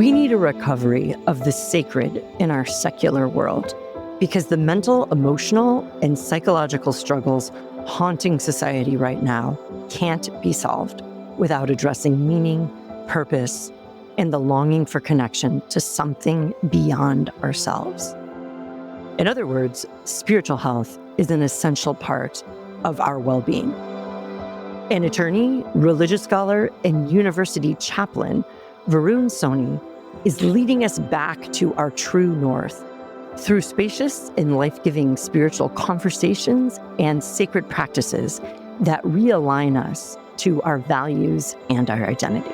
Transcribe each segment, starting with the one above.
We need a recovery of the sacred in our secular world because the mental, emotional, and psychological struggles haunting society right now can't be solved without addressing meaning, purpose, and the longing for connection to something beyond ourselves. In other words, spiritual health is an essential part of our well-being. An attorney, religious scholar, and university chaplain, Varun Soni, is leading us back to our true north through spacious and life-giving spiritual conversations and sacred practices that realign us to our values and our identity.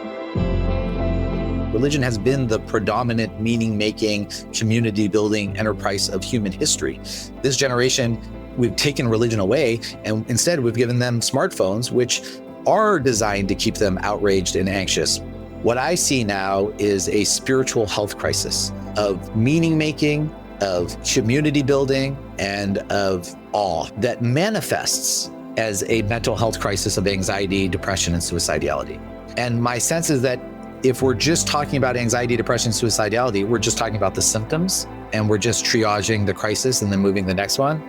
Religion has been the predominant meaning-making, community-building enterprise of human history. This generation, we've taken religion away, and instead we've given them smartphones, which are designed to keep them outraged and anxious. What I see now is a spiritual health crisis of meaning-making, of community building, and of awe that manifests as a mental health crisis of anxiety, depression, and suicidality. And my sense is that if we're just talking about anxiety, depression, suicidality, we're just talking about the symptoms and we're just triaging the crisis and then moving to the next one.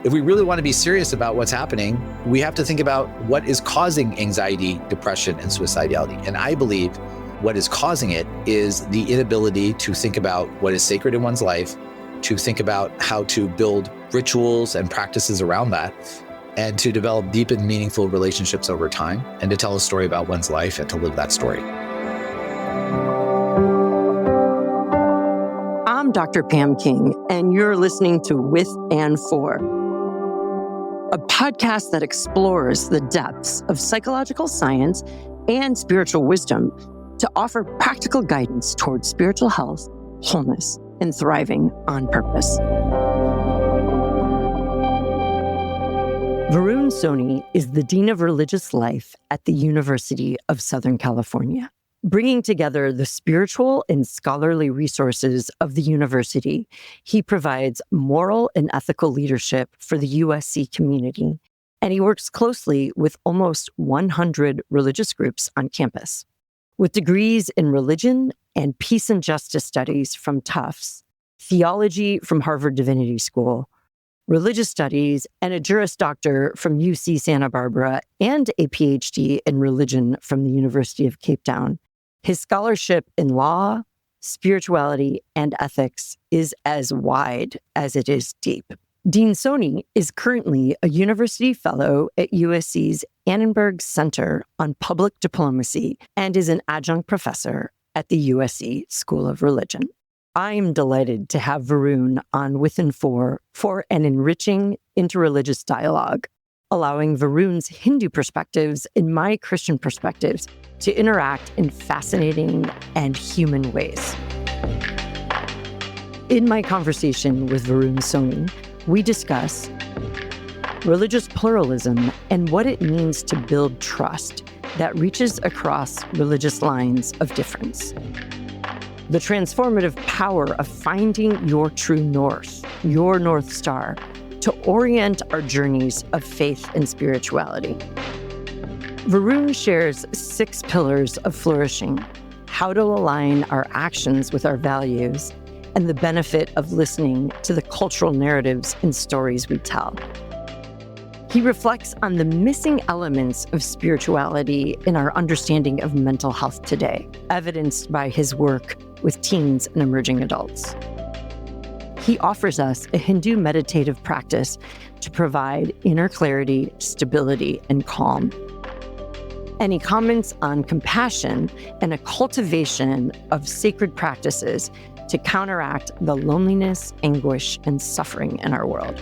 If we really want to be serious about what's happening, we have to think about what is causing anxiety, depression, and suicidality. And I believe what is causing it is the inability to think about what is sacred in one's life, to think about how to build rituals and practices around that, and to develop deep and meaningful relationships over time, and to tell a story about one's life and to live that story. I'm Dr. Pam King, and you're listening to With and For, a podcast that explores the depths of psychological science and spiritual wisdom to offer practical guidance towards spiritual health, wholeness, and thriving on purpose. Varun Soni is the Dean of Religious Life at the University of Southern California. Bringing together the spiritual and scholarly resources of the university, he provides moral and ethical leadership for the USC community, and he works closely with almost 100 religious groups on campus. With degrees in religion and peace and justice studies from Tufts, theology from Harvard Divinity School, religious studies, and a Juris Doctor from UC Santa Barbara, and a PhD in religion from the University of Cape Town, his scholarship in law, spirituality, and ethics is as wide as it is deep. Dean Soni is currently a university fellow at USC's Annenberg Center on Public Diplomacy and is an adjunct professor at the USC School of Religion. I'm delighted to have Varun on With and For an enriching interreligious dialogue, allowing Varun's Hindu perspectives and my Christian perspectives to interact in fascinating and human ways. In my conversation with Varun Soni, we discuss religious pluralism and what it means to build trust that reaches across religious lines of difference. The transformative power of finding your true north, your North Star, to orient our journeys of faith and spirituality. Varun shares 6 pillars of flourishing, how to align our actions with our values, and the benefit of listening to the cultural narratives and stories we tell. He reflects on the missing elements of spirituality in our understanding of mental health today, evidenced by his work with teens and emerging adults. He offers us a Hindu meditative practice to provide inner clarity, stability, and calm. And he comments on compassion and a cultivation of sacred practices to counteract the loneliness, anguish, and suffering in our world.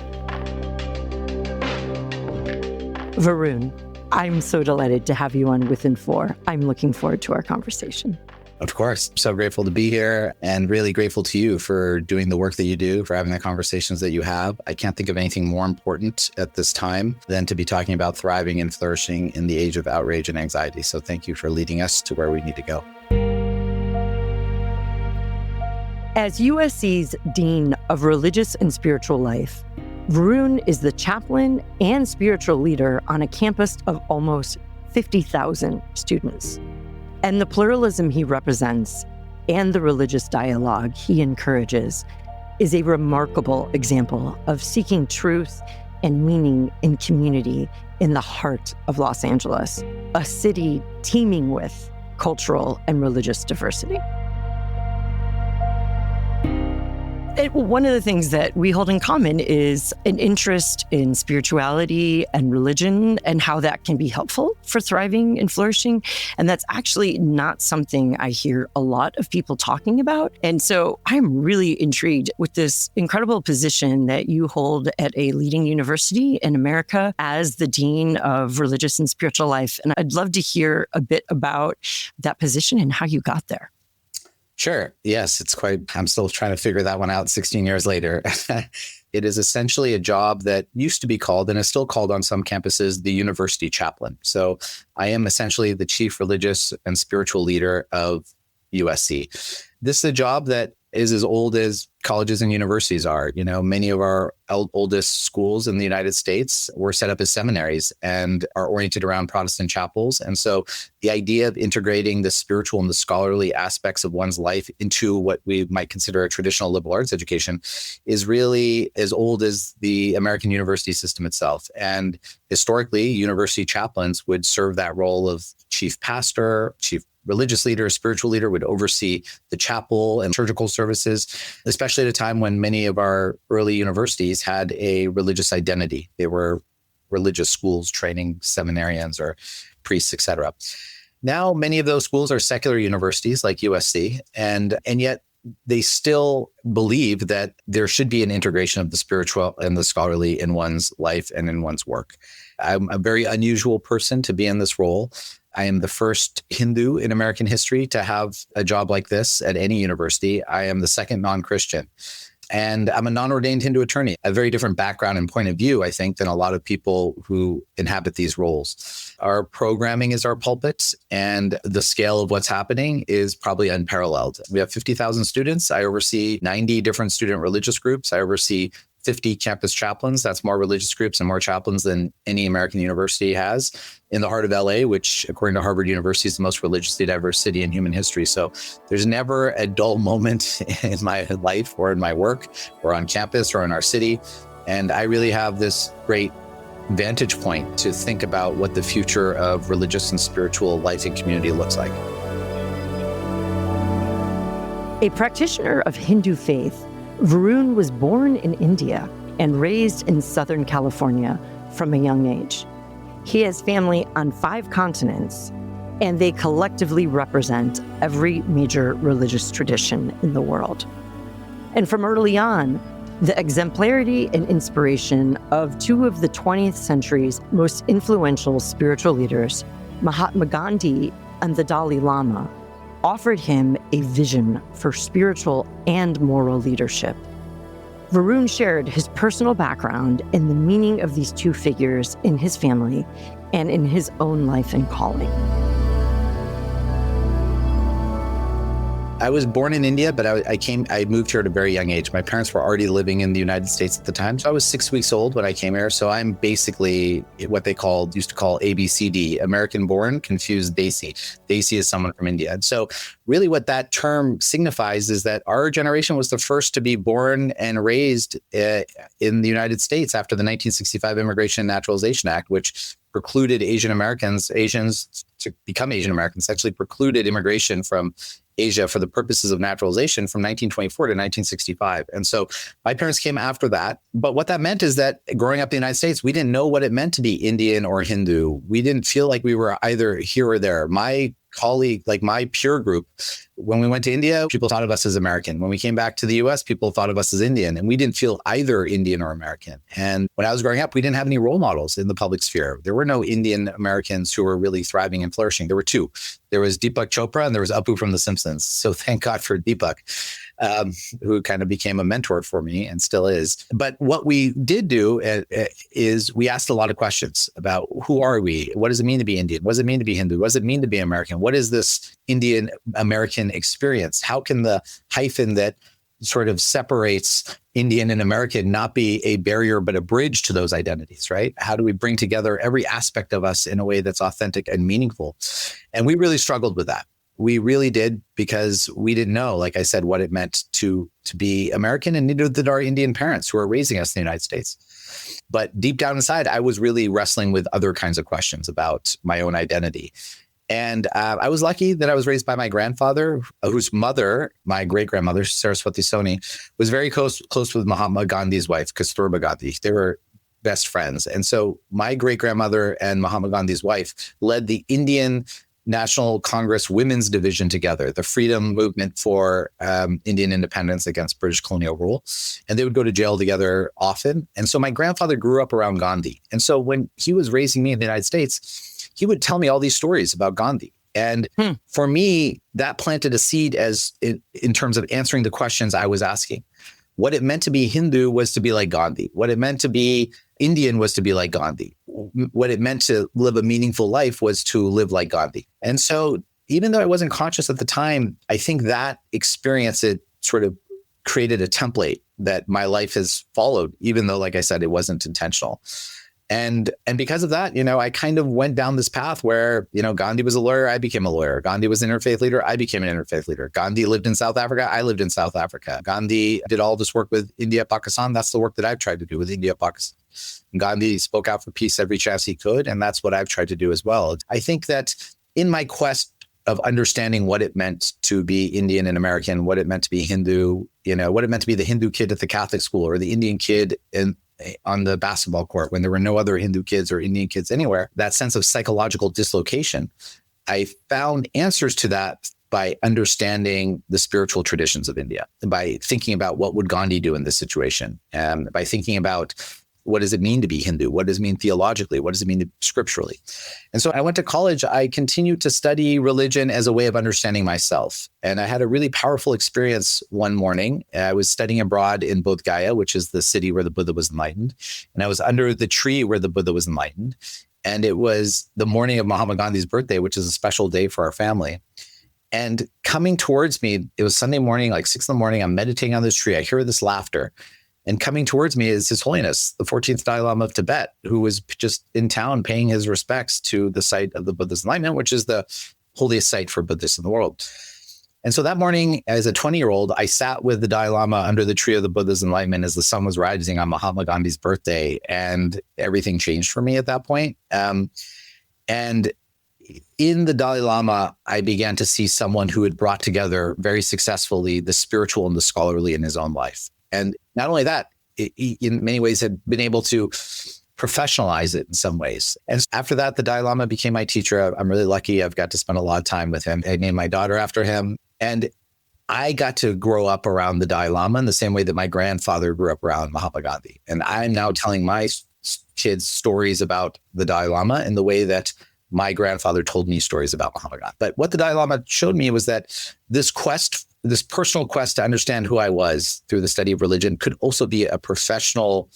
Varun, I'm so delighted to have you on With and For. I'm looking forward to our conversation. Of course. So grateful to be here and really grateful to you for doing the work that you do, for having the conversations that you have. I can't think of anything more important at this time than to be talking about thriving and flourishing in the age of outrage and anxiety. So thank you for leading us to where we need to go. As USC's Dean of Religious and Spiritual Life, Varun is the chaplain and spiritual leader on a campus of almost 50,000 students. And the pluralism he represents and the religious dialogue he encourages is a remarkable example of seeking truth and meaning in community in the heart of Los Angeles, a city teeming with cultural and religious diversity. One of the things that we hold in common is an interest in spirituality and religion and how that can be helpful for thriving and flourishing. And that's actually not something I hear a lot of people talking about. And so I'm really intrigued with this incredible position that you hold at a leading university in America as the Dean of Religious and Spiritual Life. And I'd love to hear a bit about that position and how you got there. Sure. Yes, I'm still trying to figure that one out 16 years later. It is essentially a job that used to be called, and is still called on some campuses, the university chaplain. So I am essentially the chief religious and spiritual leader of USC. This is a job that is as old as colleges and universities are. You know, many of our oldest schools in the United States were set up as seminaries and are oriented around Protestant chapels. And so the idea of integrating the spiritual and the scholarly aspects of one's life into what we might consider a traditional liberal arts education is really as old as the American university system itself. And historically, university chaplains would serve that role of chief pastor, chief religious leader, spiritual leader, would oversee the chapel and liturgical services, especially at a time when many of our early universities had a religious identity. They were religious schools training seminarians or priests, et cetera. Now, many of those schools are secular universities like USC, and yet they still believe that there should be an integration of the spiritual and the scholarly in one's life and in one's work. I'm a very unusual person to be in this role. I am the first Hindu in American history to have a job like this at any university. I am the second non-Christian. And I'm a non-ordained Hindu attorney, a very different background and point of view, I think, than a lot of people who inhabit these roles. Our programming is our pulpit, and the scale of what's happening is probably unparalleled. We have 50,000 students. I oversee 90 different student religious groups. I oversee 50 campus chaplains. That's more religious groups and more chaplains than any American university has in the heart of LA, which, according to Harvard University, is the most religiously diverse city in human history. So there's never a dull moment in my life or in my work or on campus or in our city. And I really have this great vantage point to think about what the future of religious and spiritual life and community looks like. A practitioner of Hindu faith, Varun was born in India and raised in Southern California from a young age. He has family on 5 continents, and they collectively represent every major religious tradition in the world. And from early on, the exemplarity and inspiration of 2 of the 20th century's most influential spiritual leaders, Mahatma Gandhi and the Dalai Lama, offered him a vision for spiritual and moral leadership. Varun shared his personal background and the meaning of these 2 figures in his family and in his own life and calling. I was born in India, but I moved here at a very young age. My parents were already living in the United States at the time. So I was 6 weeks old when I came here. So I'm basically what they used to call ABCD, American born, confused Desi. Desi is someone from India. And so really what that term signifies is that our generation was the first to be born and raised in the United States after the 1965 Immigration and Naturalization Act, which precluded Asians to become Asian Americans, actually precluded immigration from Asia for the purposes of naturalization from 1924 to 1965. And so my parents came after that. But what that meant is that growing up in the United States, we didn't know what it meant to be Indian or Hindu. We didn't feel like we were either here or there. My colleague, like my peer group, when we went to India, people thought of us as American. When we came back to the US, people thought of us as Indian, and we didn't feel either Indian or American. And when I was growing up, we didn't have any role models in the public sphere. There were no Indian Americans who were really thriving and flourishing. There were 2. There was Deepak Chopra and there was Apu from The Simpsons. So thank God for Deepak, who kind of became a mentor for me and still is. But what we did do is we asked a lot of questions about who are we? What does it mean to be Indian? What does it mean to be Hindu? What does it mean to be American? What is this Indian American experience? How can the hyphen that sort of separates Indian and American not be a barrier, but a bridge to those identities, right? How do we bring together every aspect of us in a way that's authentic and meaningful? And we really struggled with that. We really did, because we didn't know, like I said, what it meant to be American, and neither did our Indian parents who are raising us in the United States. But deep down inside, I was really wrestling with other kinds of questions about my own identity. And I was lucky that I was raised by my grandfather, whose mother, my great-grandmother, Saraswati Soni, was very close with Mahatma Gandhi's wife, Kasturba Gandhi. They were best friends. And so my great-grandmother and Mahatma Gandhi's wife led the Indian National Congress Women's Division together, the freedom movement for Indian independence against British colonial rule. And they would go to jail together often. And so my grandfather grew up around Gandhi. And so when he was raising me in the United States, he would tell me all these stories about Gandhi. And for me, that planted a seed in terms of answering the questions I was asking. What it meant to be Hindu was to be like Gandhi. What it meant to be Indian was to be like Gandhi. What it meant to live a meaningful life was to live like Gandhi. And so even though I wasn't conscious at the time, I think that experience, it sort of created a template that my life has followed, even though, like I said, it wasn't intentional. And because of that, I kind of went down this path where, Gandhi was a lawyer, I became a lawyer. Gandhi was an interfaith leader, I became an interfaith leader. Gandhi lived in South Africa, I lived in South Africa. Gandhi did all this work with India, Pakistan. That's the work that I've tried to do with India, Pakistan. Gandhi spoke out for peace every chance he could, and that's what I've tried to do as well. I think that in my quest of understanding what it meant to be Indian and American, what it meant to be Hindu, what it meant to be the Hindu kid at the Catholic school or the Indian kid on the basketball court when there were no other Hindu kids or Indian kids anywhere, that sense of psychological dislocation, I found answers to that by understanding the spiritual traditions of India, by thinking about what would Gandhi do in this situation, and by thinking about what does it mean to be Hindu? What does it mean theologically? What does it mean scripturally? And so I went to college. I continued to study religion as a way of understanding myself. And I had a really powerful experience one morning. I was studying abroad in Bodh Gaya, which is the city where the Buddha was enlightened. And I was under the tree where the Buddha was enlightened. And it was the morning of Mahatma Gandhi's birthday, which is a special day for our family. And coming towards me, it was Sunday morning, like 6 a.m. I'm meditating on this tree. I hear this laughter. And coming towards me is His Holiness, the 14th Dalai Lama of Tibet, who was just in town paying his respects to the site of the Buddha's enlightenment, which is the holiest site for Buddhists in the world. And so that morning, as a 20-year-old, I sat with the Dalai Lama under the tree of the Buddha's enlightenment as the sun was rising on Mahatma Gandhi's birthday. And everything changed for me at that point. And in the Dalai Lama, I began to see someone who had brought together very successfully the spiritual and the scholarly in his own life. And not only that, he in many ways had been able to professionalize it in some ways. And after that, the Dalai Lama became my teacher. I'm really lucky. I've got to spend a lot of time with him. I named my daughter after him. And I got to grow up around the Dalai Lama in the same way that my grandfather grew up around Mahatma Gandhi. And I'm now telling my kids stories about the Dalai Lama in the way that my grandfather told me stories about Mahatma Gandhi. But what the Dalai Lama showed me was that this personal quest to understand who I was through the study of religion could also be a professional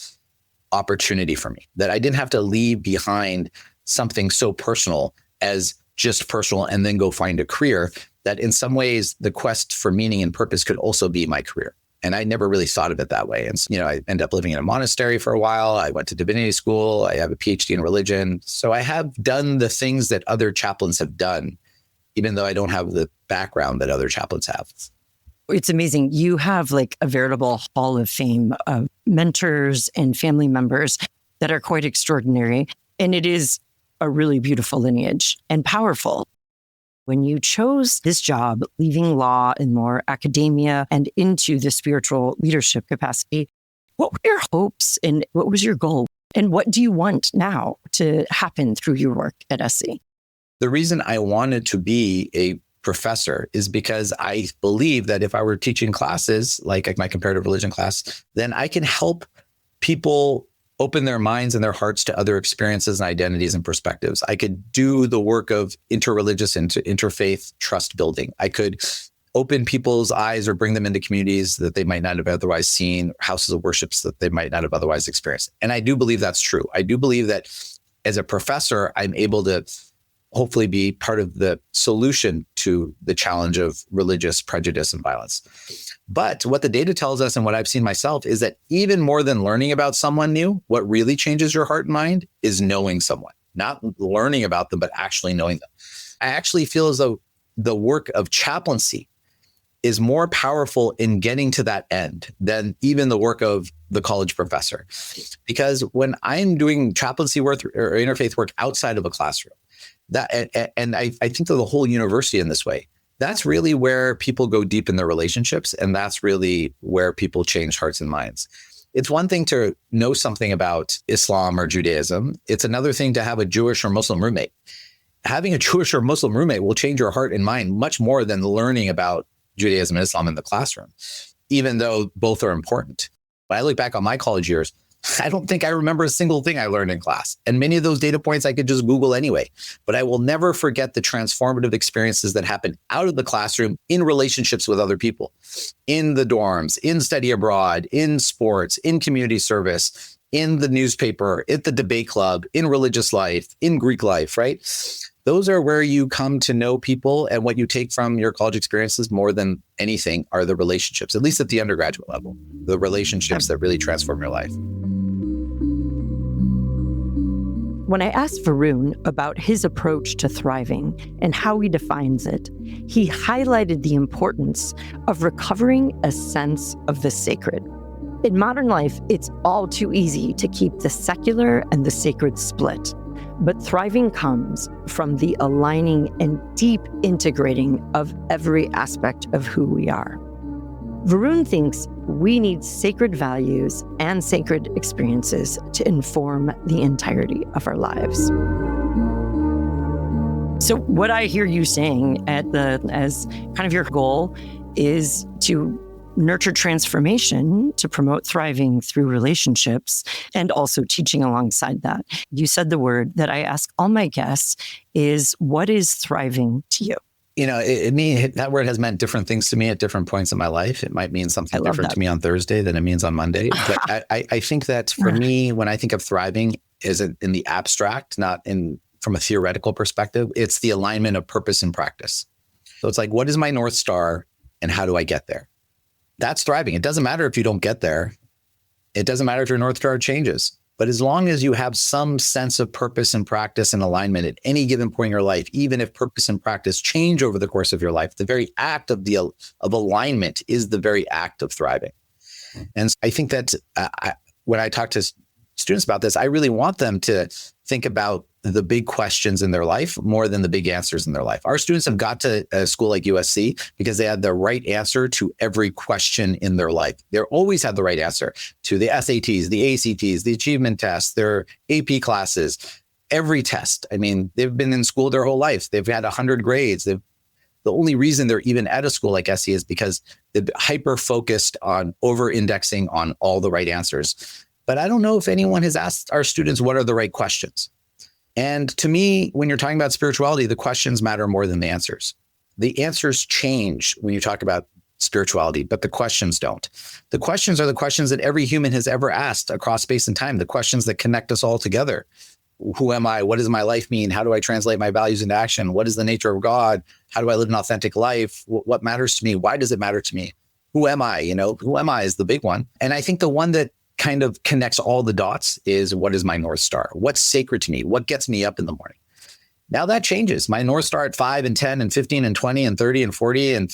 opportunity for me, that I didn't have to leave behind something so personal as just personal and then go find a career, that in some ways the quest for meaning and purpose could also be my career. And I never really thought of it that way. And so, I ended up living in a monastery for a while. I went to divinity school. I have a PhD in religion. So I have done the things that other chaplains have done, even though I don't have the background that other chaplains have. It's amazing. You have like a veritable hall of fame of mentors and family members that are quite extraordinary. And it is a really beautiful lineage and powerful. When you chose this job, leaving law and more academia and into the spiritual leadership capacity, what were your hopes and what was your goal? And what do you want now to happen through your work at SC? The reason I wanted to be a professor is because I believe that if I were teaching classes like my comparative religion class, then I can help people open their minds and their hearts to other experiences and identities and perspectives. I could do the work of interreligious and interfaith trust building. I could open people's eyes or bring them into communities that they might not have otherwise seen, houses of worships that they might not have otherwise experienced. And I do believe that's true. I do believe that as a professor, I'm able to hopefully be part of the solution to the challenge of religious prejudice and violence. But what the data tells us and what I've seen myself is that even more than learning about someone new, what really changes your heart and mind is knowing someone, not learning about them, but actually knowing them. I actually feel as though the work of chaplaincy is more powerful in getting to that end than even the work of the college professor. Because when I'm doing chaplaincy work or interfaith work outside of a classroom, and I think that the whole university in this way, that's really where people go deep in their relationships. And that's really where people change hearts and minds. It's one thing to know something about Islam or Judaism. It's another thing to have a Jewish or Muslim roommate. Having a Jewish or Muslim roommate will change your heart and mind much more than learning about Judaism and Islam in the classroom, even though both are important. When I look back on my college years, I don't think I remember a single thing I learned in class. And many of those data points I could just Google anyway. But I will never forget the transformative experiences that happen out of the classroom in relationships with other people, in the dorms, in study abroad, in sports, in community service, in the newspaper, at the debate club, in religious life, in Greek life, right? Those are where you come to know people, and what you take from your college experiences more than anything are the relationships, at least at the undergraduate level, the relationships that really transform your life. When I asked Varun about his approach to thriving and how he defines it, he highlighted the importance of recovering a sense of the sacred. In modern life, it's all too easy to keep the secular and the sacred split. But thriving comes from the aligning and deep integrating of every aspect of who we are. Varun thinks we need sacred values and sacred experiences to inform the entirety of our lives. So what I hear you saying as kind of your goal is to nurture transformation to promote thriving through relationships and also teaching alongside that. You said the word that I ask all my guests is, what is thriving to you? You know, that word has meant different things to me at different points in my life. It might mean something different to me on Thursday than it means on Monday. But I think that for me, when I think of thriving, is in the abstract, not from a theoretical perspective. It's the alignment of purpose and practice. So it's like, what is my North Star and how do I get there? That's thriving. It doesn't matter if you don't get there. It doesn't matter if your North Star changes. But as long as you have some sense of purpose and practice and alignment at any given point in your life, even if purpose and practice change over the course of your life, the very act of alignment is the very act of thriving. And I think that when I talk to students about this, I really want them to think about the big questions in their life more than the big answers in their life. Our students have got to a school like USC because they had the right answer to every question in their life. They always had the right answer to the SATs, the ACTs, the achievement tests, their AP classes, every test. I mean, they've been in school their whole life. They've had 100 grades. The only reason they're even at a school like SC is because they're hyper-focused on over-indexing on all the right answers. But I don't know if anyone has asked our students what are the right questions. And to me, when you're talking about spirituality, the questions matter more than the answers. The answers change when you talk about spirituality, but the questions don't. The questions are the questions that every human has ever asked across space and time, the questions that connect us all together. Who am I? What does my life mean? How do I translate my values into action? What is the nature of God? How do I live an authentic life? What matters to me? Why does it matter to me? Who am I? Who am I is the big one. And I think the one that kind of connects all the dots is, what is my North Star? What's sacred to me? What gets me up in the morning? Now that changes. My North Star at 5 and 10 and 15 and 20 and 30 and 40 and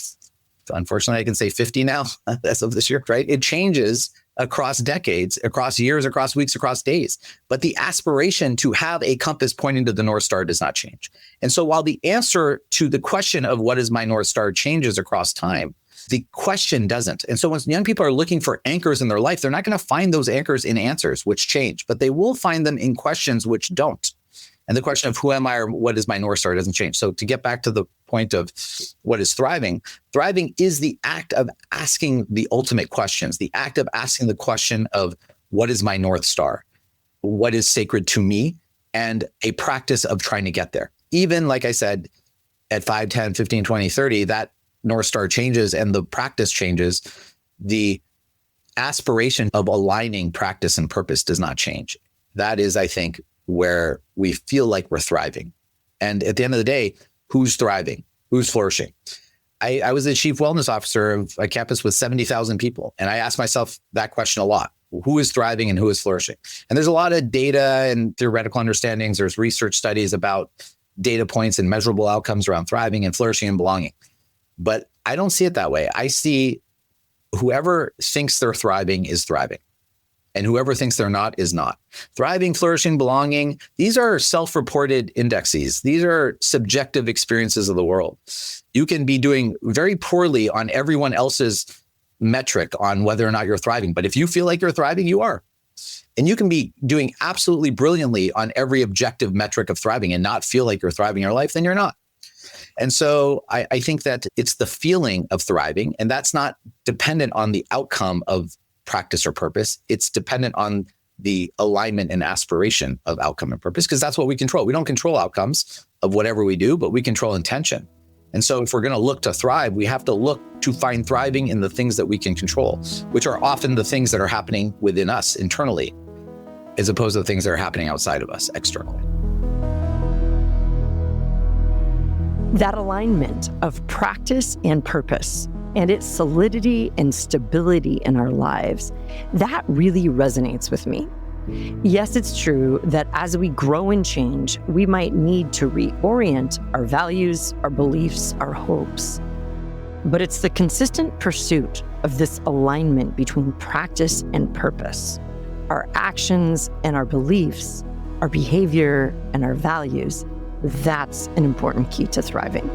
unfortunately I can say 50 now as of this year, right? It changes across decades, across years, across weeks, across days. But the aspiration to have a compass pointing to the North Star does not change. And so while the answer to the question of what is my North Star changes across time, the question doesn't. And so when young people are looking for anchors in their life, they're not going to find those anchors in answers, which change, but they will find them in questions which don't. And the question of who am I or what is my North Star doesn't change. So to get back to the point of what is thriving, thriving is the act of asking the ultimate questions, the act of asking the question of what is my North Star? What is sacred to me? And a practice of trying to get there. Even like I said, at 5, 10, 15, 20, 30, that North Star changes and the practice changes. The aspiration of aligning practice and purpose does not change. That is, I think, where we feel like we're thriving. And at the end of the day, who's thriving? Who's flourishing? I was the chief wellness officer of a campus with 70,000 people. And I asked myself that question a lot. Who is thriving and who is flourishing? And there's a lot of data and theoretical understandings. There's research studies about data points and measurable outcomes around thriving and flourishing and belonging. But I don't see it that way. I see whoever thinks they're thriving is thriving, and whoever thinks they're not is not. Thriving, flourishing, belonging, these are self-reported indexes. These are subjective experiences of the world. You can be doing very poorly on everyone else's metric on whether or not you're thriving. But if you feel like you're thriving, you are. And you can be doing absolutely brilliantly on every objective metric of thriving and not feel like you're thriving in your life, then you're not. And so I think that it's the feeling of thriving, and that's not dependent on the outcome of practice or purpose. It's dependent on the alignment and aspiration of outcome and purpose, because that's what we control. We don't control outcomes of whatever we do, but we control intention. And so if we're going to look to thrive, we have to look to find thriving in the things that we can control, which are often the things that are happening within us internally, as opposed to the things that are happening outside of us externally. That alignment of practice and purpose and its solidity and stability in our lives, that really resonates with me. Yes, it's true that as we grow and change, we might need to reorient our values, our beliefs, our hopes. But it's the consistent pursuit of this alignment between practice and purpose, our actions and our beliefs, our behavior and our values. That's an important key to thriving.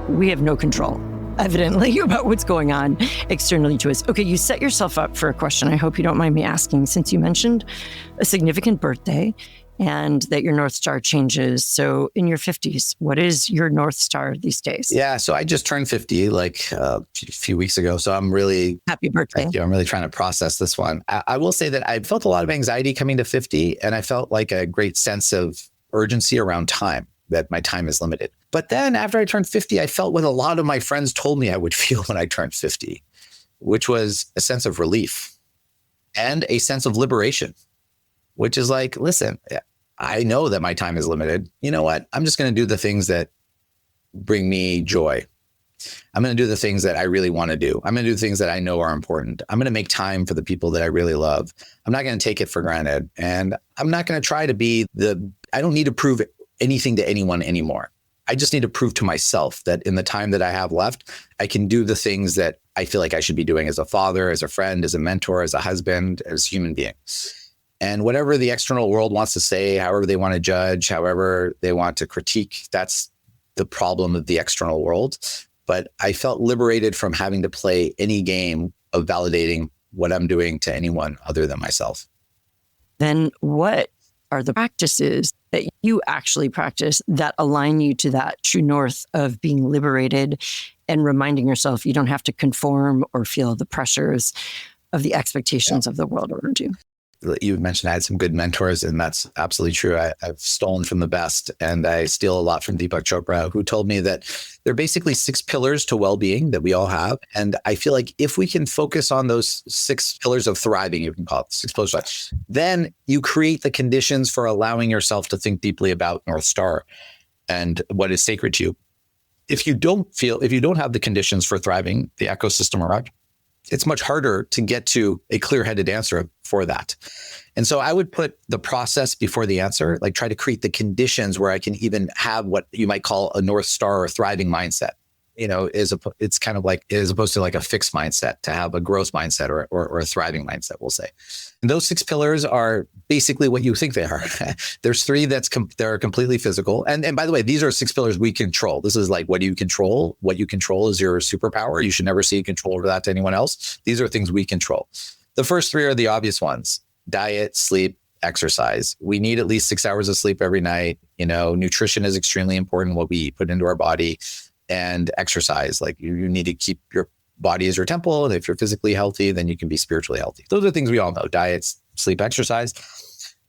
We have no control, evidently, about what's going on externally to us. Okay, you set yourself up for a question. I hope you don't mind me asking, since you mentioned a significant birthday and that your North Star changes. So in your 50s, what is your North Star these days? Yeah, so I just turned 50 like a few weeks ago. So I'm really... Happy birthday. Thank you. I'm really trying to process this one. I will say that I felt a lot of anxiety coming to 50, and I felt like a great sense of urgency around time, that my time is limited. But then after I turned 50, I felt what a lot of my friends told me I would feel when I turned 50, which was a sense of relief and a sense of liberation, which is like, listen, I know that my time is limited. You know what? I'm just going to do the things that bring me joy. I'm going to do the things that I really want to do. I'm going to do the things that I know are important. I'm going to make time for the people that I really love. I'm not going to take it for granted. And I'm not going to try to be I don't need to prove anything to anyone anymore. I just need to prove to myself that in the time that I have left, I can do the things that I feel like I should be doing as a father, as a friend, as a mentor, as a husband, as a human being. And whatever the external world wants to say, however they want to judge, however they want to critique, that's the problem of the external world. But I felt liberated from having to play any game of validating what I'm doing to anyone other than myself. Then what are the practices that you actually practice that align you to that true north of being liberated and reminding yourself you don't have to conform or feel the pressures of the expectations of the world around you? You mentioned I had some good mentors, and that's absolutely true. I've stolen from the best, and I steal a lot from Deepak Chopra, who told me that there are basically 6 pillars to well-being that we all have. And I feel like if we can focus on those 6 pillars of thriving, you can call it 6 pillars, then you create the conditions for allowing yourself to think deeply about North Star and what is sacred to you. If you don't have the conditions for thriving, the ecosystem around you, it's much harder to get to a clear-headed answer for that. And so I would put the process before the answer, like try to create the conditions where I can even have what you might call a North Star or thriving mindset. It's kind of like, as opposed to like a fixed mindset, to have a growth mindset or a thriving mindset, we'll say. And those 6 pillars are basically what you think they are. There's 3 that are completely physical. And by the way, these are 6 pillars we control. This is like, what do you control? What you control is your superpower. You should never cede control over that to anyone else. These are things we control. The first 3 are the obvious ones: diet, sleep, exercise. We need at least 6 hours of sleep every night. Nutrition is extremely important, what we put into our body. And exercise, like you need to keep your body as your temple. And if you're physically healthy, then you can be spiritually healthy. Those are things we all know: diets, sleep, exercise.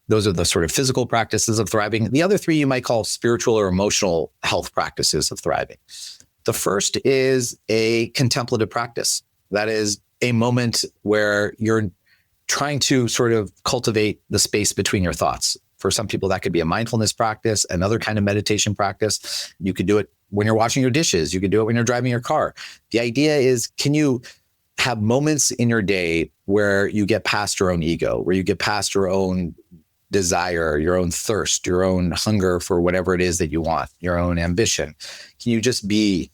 Those are the sort of physical practices of thriving. The other 3 you might call spiritual or emotional health practices of thriving. The first is a contemplative practice. That is a moment where you're trying to sort of cultivate the space between your thoughts. For some people, that could be a mindfulness practice, another kind of meditation practice. You could do it when you're washing your dishes. You could do it when you're driving your car. The idea is, can you have moments in your day where you get past your own ego, where you get past your own desire, your own thirst, your own hunger for whatever it is that you want, your own ambition? Can you just be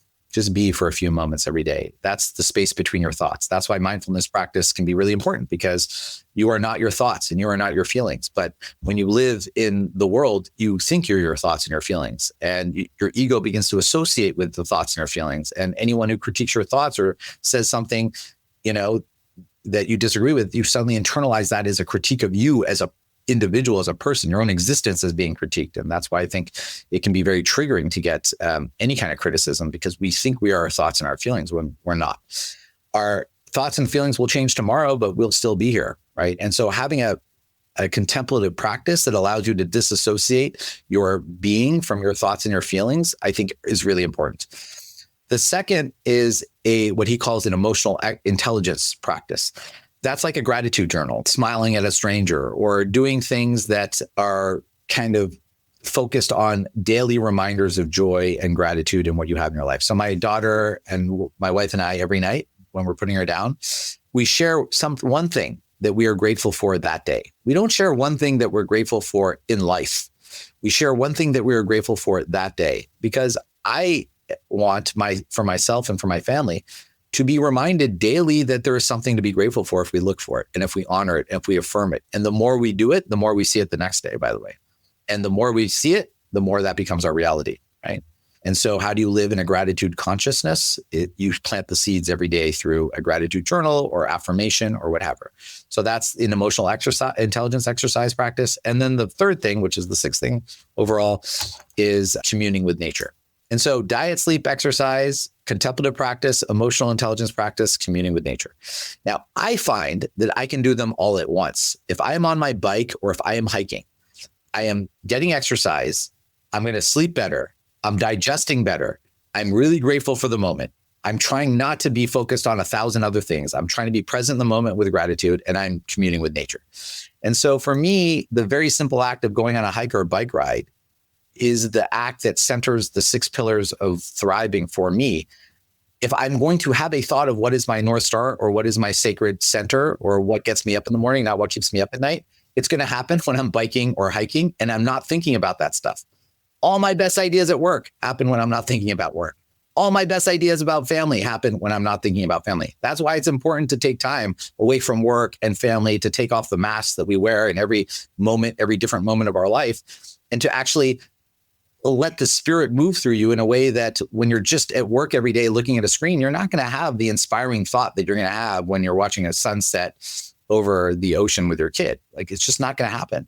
for a few moments every day? That's the space between your thoughts. That's why mindfulness practice can be really important, because you are not your thoughts and you are not your feelings. But when you live in the world, you think you're your thoughts and your feelings, and your ego begins to associate with the thoughts and your feelings. And anyone who critiques your thoughts or says something, that you disagree with, you suddenly internalize that as a critique of you as a individual, as a person. Your own existence is being critiqued. And that's why I think it can be very triggering to get any kind of criticism, because we think we are our thoughts and our feelings when we're not. Our thoughts and feelings will change tomorrow, but we'll still be here, right? And so having a contemplative practice that allows you to disassociate your being from your thoughts and your feelings, I think is really important. The second is what he calls an emotional intelligence practice. That's like a gratitude journal, smiling at a stranger, or doing things that are kind of focused on daily reminders of joy and gratitude in what you have in your life. So my daughter and my wife and I, every night when we're putting her down, we share one thing that we are grateful for that day. We don't share one thing that we're grateful for in life. We share one thing that we are grateful for that day, because I want for myself and for my family to be reminded daily that there is something to be grateful for if we look for it and if we honor it and if we affirm it. And the more we do it, the more we see it the next day, by the way. And the more we see it, the more that becomes our reality, right? And so how do you live in a gratitude consciousness? You plant the seeds every day through a gratitude journal or affirmation or whatever. So that's an emotional intelligence exercise practice. And then the third thing, which is the sixth thing overall, is communing with nature. And so diet, sleep, exercise, contemplative practice, emotional intelligence practice, communing with nature. Now, I find that I can do them all at once. If I am on my bike or if I am hiking, I am getting exercise, I'm going to sleep better, I'm digesting better, I'm really grateful for the moment. I'm trying not to be focused on 1,000 other things. I'm trying to be present in the moment with gratitude, and I'm communing with nature. And so for me, the very simple act of going on a hike or a bike ride is the act that centers the 6 pillars of thriving for me. If I'm going to have a thought of what is my North Star or what is my sacred center or what gets me up in the morning, not what keeps me up at night, it's going to happen when I'm biking or hiking and I'm not thinking about that stuff. All my best ideas at work happen when I'm not thinking about work. All my best ideas about family happen when I'm not thinking about family. That's why it's important to take time away from work and family, to take off the masks that we wear in every moment, every different moment of our life, and to actually let the spirit move through you in a way that when you're just at work every day looking at a screen, you're not going to have the inspiring thought that you're going to have when you're watching a sunset over the ocean with your kid. Like, it's just not going to happen.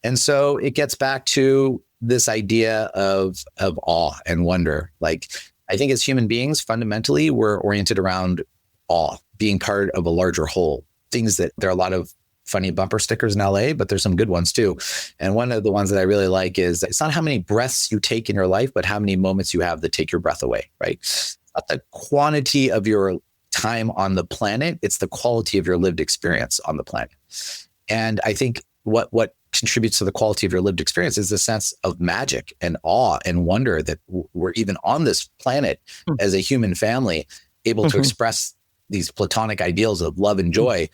And so it gets back to this idea of awe and wonder. Like, I think as human beings, fundamentally, we're oriented around awe, being part of a larger whole. Things that there are a lot of funny bumper stickers in LA, but there's some good ones too. And one of the ones that I really like is, it's not how many breaths you take in your life, but how many moments you have that take your breath away, right? It's not the quantity of your time on the planet, it's the quality of your lived experience on the planet. And I think what contributes to the quality of your lived experience is the sense of magic and awe and wonder that we're even on this planet as a human family, able to express these platonic ideals of love and joy.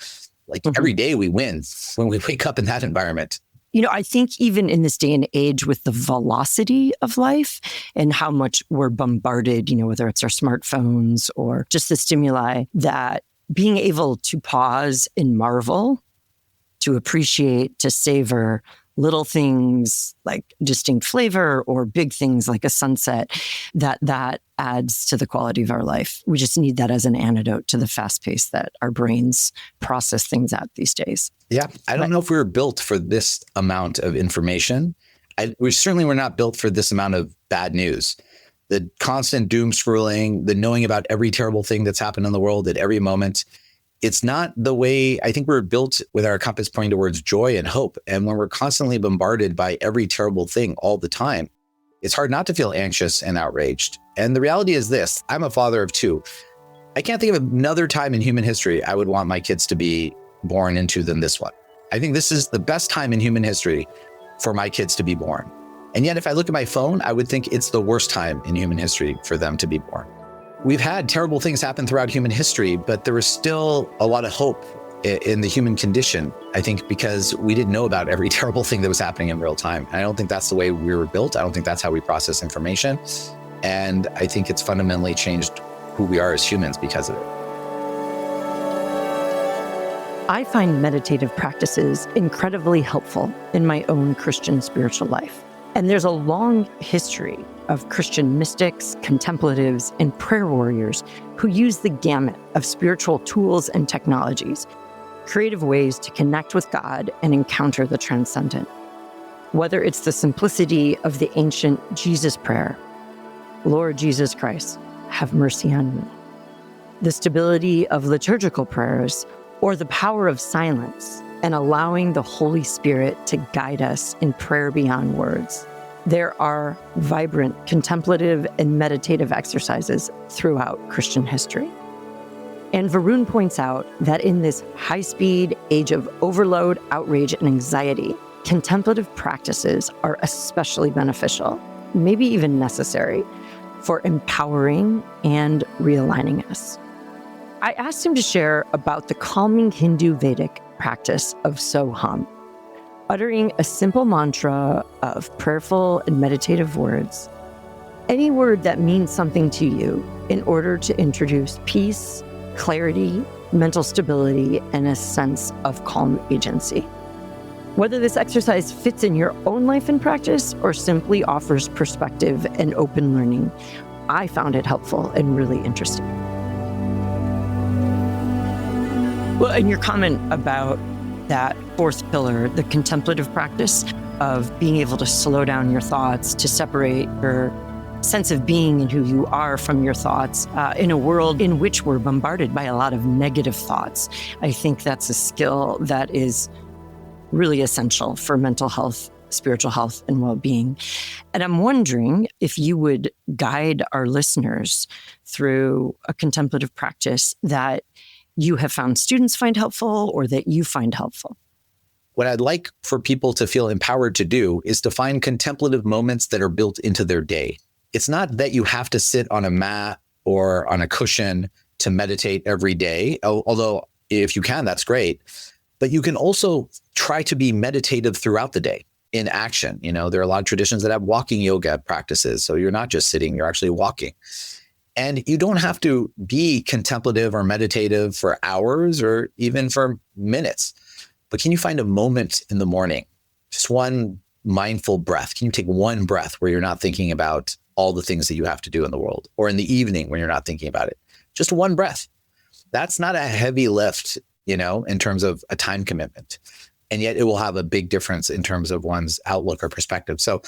Like every day we win when we wake up in that environment. I think even in this day and age, with the velocity of life and how much we're bombarded, whether it's our smartphones or just the stimuli, that being able to pause and marvel, to appreciate, to savor little things like distinct flavor or big things like a sunset, that adds to the quality of our life. We just need that as an antidote to the fast pace that our brains process things at these days. Yeah. I don't know if we were built for this amount of information. We certainly were not built for this amount of bad news. The constant doom scrolling, the knowing about every terrible thing that's happened in the world at every moment. It's not the way I think we're built, with our compass pointing towards joy and hope. And when we're constantly bombarded by every terrible thing all the time, it's hard not to feel anxious and outraged. And the reality is this: I'm a father of 2. I can't think of another time in human history I would want my kids to be born into than this one. I think this is the best time in human history for my kids to be born. And yet, if I look at my phone, I would think it's the worst time in human history for them to be born. We've had terrible things happen throughout human history, but there is still a lot of hope in the human condition, I think, because we didn't know about every terrible thing that was happening in real time. And I don't think that's the way we were built. I don't think that's how we process information. And I think it's fundamentally changed who we are as humans because of it. I find meditative practices incredibly helpful in my own Christian spiritual life. And there's a long history of Christian mystics, contemplatives, and prayer warriors who use the gamut of spiritual tools and technologies, creative ways to connect with God and encounter the transcendent. Whether it's the simplicity of the ancient Jesus prayer, Lord Jesus Christ, have mercy on me, the stability of liturgical prayers, or the power of silence and allowing the Holy Spirit to guide us in prayer beyond words. There are vibrant contemplative and meditative exercises throughout Christian history. And Varun points out that in this high-speed age of overload, outrage, and anxiety, contemplative practices are especially beneficial, maybe even necessary, for empowering and realigning us. I asked him to share about the calming Hindu Vedic practice of Soham, uttering a simple mantra of prayerful and meditative words, any word that means something to you, in order to introduce peace, clarity, mental stability, and a sense of calm agency. Whether this exercise fits in your own life and practice or simply offers perspective and open learning, I found it helpful and really interesting. Well, and your comment about that fourth pillar, the contemplative practice of being able to slow down your thoughts, to separate your sense of being and who you are from your thoughts in a world in which we're bombarded by a lot of negative thoughts. I think that's a skill that is really essential for mental health, spiritual health, and well-being. And I'm wondering if you would guide our listeners through a contemplative practice that you have found students find helpful or that you find helpful. What I'd like for people to feel empowered to do is to find contemplative moments that are built into their day. It's not that you have to sit on a mat or on a cushion to meditate every day, although if you can, that's great. But you can also try to be meditative throughout the day in action. You know, there are a lot of traditions that have walking yoga practices. So you're not just sitting, you're actually walking. And you don't have to be contemplative or meditative for hours or even for minutes. But can you find a moment in the morning, just one mindful breath? Can you take one breath where you're not thinking about all the things that you have to do in the world, or in the evening when you're not thinking about it? Just one breath. That's not a heavy lift, you know, in terms of a time commitment. And yet it will have a big difference in terms of one's outlook or perspective. So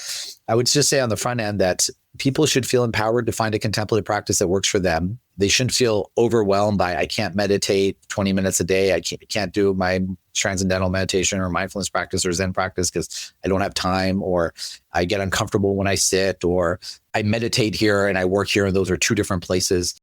I would just say on the front end that people should feel empowered to find a contemplative practice that works for them. They shouldn't feel overwhelmed by, I can't meditate 20 minutes a day. I can't do my transcendental meditation or mindfulness practice or Zen practice because I don't have time, or I get uncomfortable when I sit, or I meditate here and I work here, and those are two different places.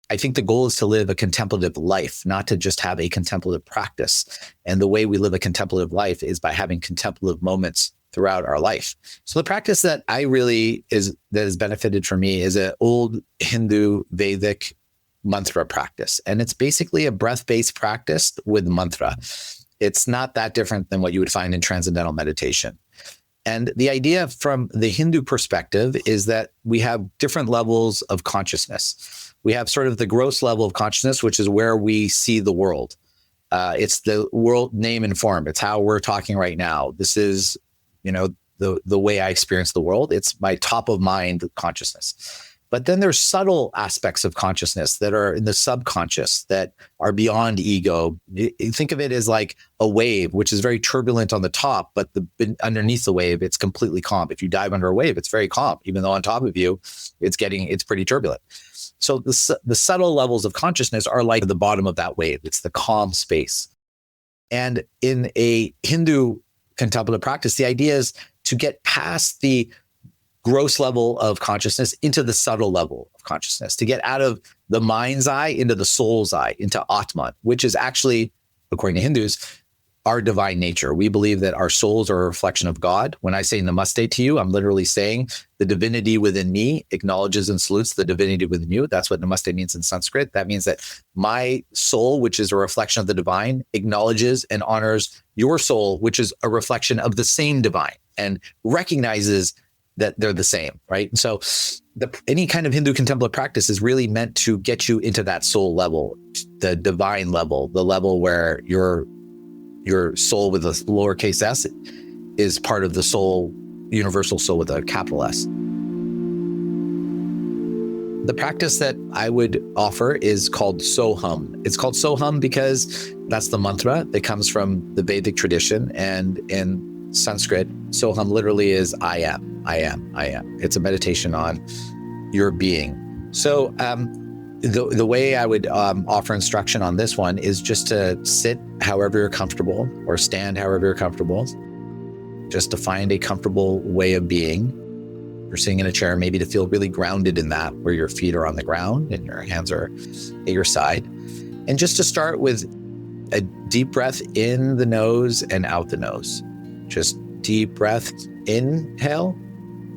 I think the goal is to live a contemplative life, not to just have a contemplative practice. And the way we live a contemplative life is by having contemplative moments throughout our life. So the practice that has benefited for me is an old Hindu Vedic mantra practice. And it's basically a breath-based practice with mantra. It's not that different than what you would find in transcendental meditation. And the idea from the Hindu perspective is that we have different levels of consciousness. We have sort of the gross level of consciousness, which is where we see the world. It's the world name and form. It's how we're talking right now. This is, you know, the way I experience the world. It's my top of mind consciousness. But then there's subtle aspects of consciousness that are in the subconscious that are beyond ego. Think of it as like a wave, which is very turbulent on the top, but underneath the wave, it's completely calm. If you dive under a wave, it's very calm, even though on top of you, it's pretty turbulent. So the subtle levels of consciousness are like the bottom of that wave. It's the calm space. And in a Hindu contemplative practice, the idea is to get past the gross level of consciousness into the subtle level of consciousness, to get out of the mind's eye into the soul's eye, into Atman, which is actually, according to Hindus, our divine nature. We believe that our souls are a reflection of God. When I say namaste to you, I'm literally saying the divinity within me acknowledges and salutes the divinity within you. That's what namaste means in Sanskrit. That means that my soul, which is a reflection of the divine, acknowledges and honors your soul, which is a reflection of the same divine, and recognizes that they're the same, right? And so any kind of Hindu contemplative practice is really meant to get you into that soul level, the divine level, the level where your soul with a lowercase s is part of the soul, universal soul with a capital S. The practice that I would offer is called Soham. It's called Soham because that's the mantra that comes from the Vedic tradition. And in Sanskrit, Soham literally is I am, I am, I am. It's a meditation on your being. So the way I would offer instruction on this one is just to sit however you're comfortable or stand however you're comfortable, just to find a comfortable way of being. You're sitting in a chair, maybe to feel really grounded in that, where your feet are on the ground and your hands are at your side. And just to start with a deep breath in the nose and out the nose. Just deep breath, inhale,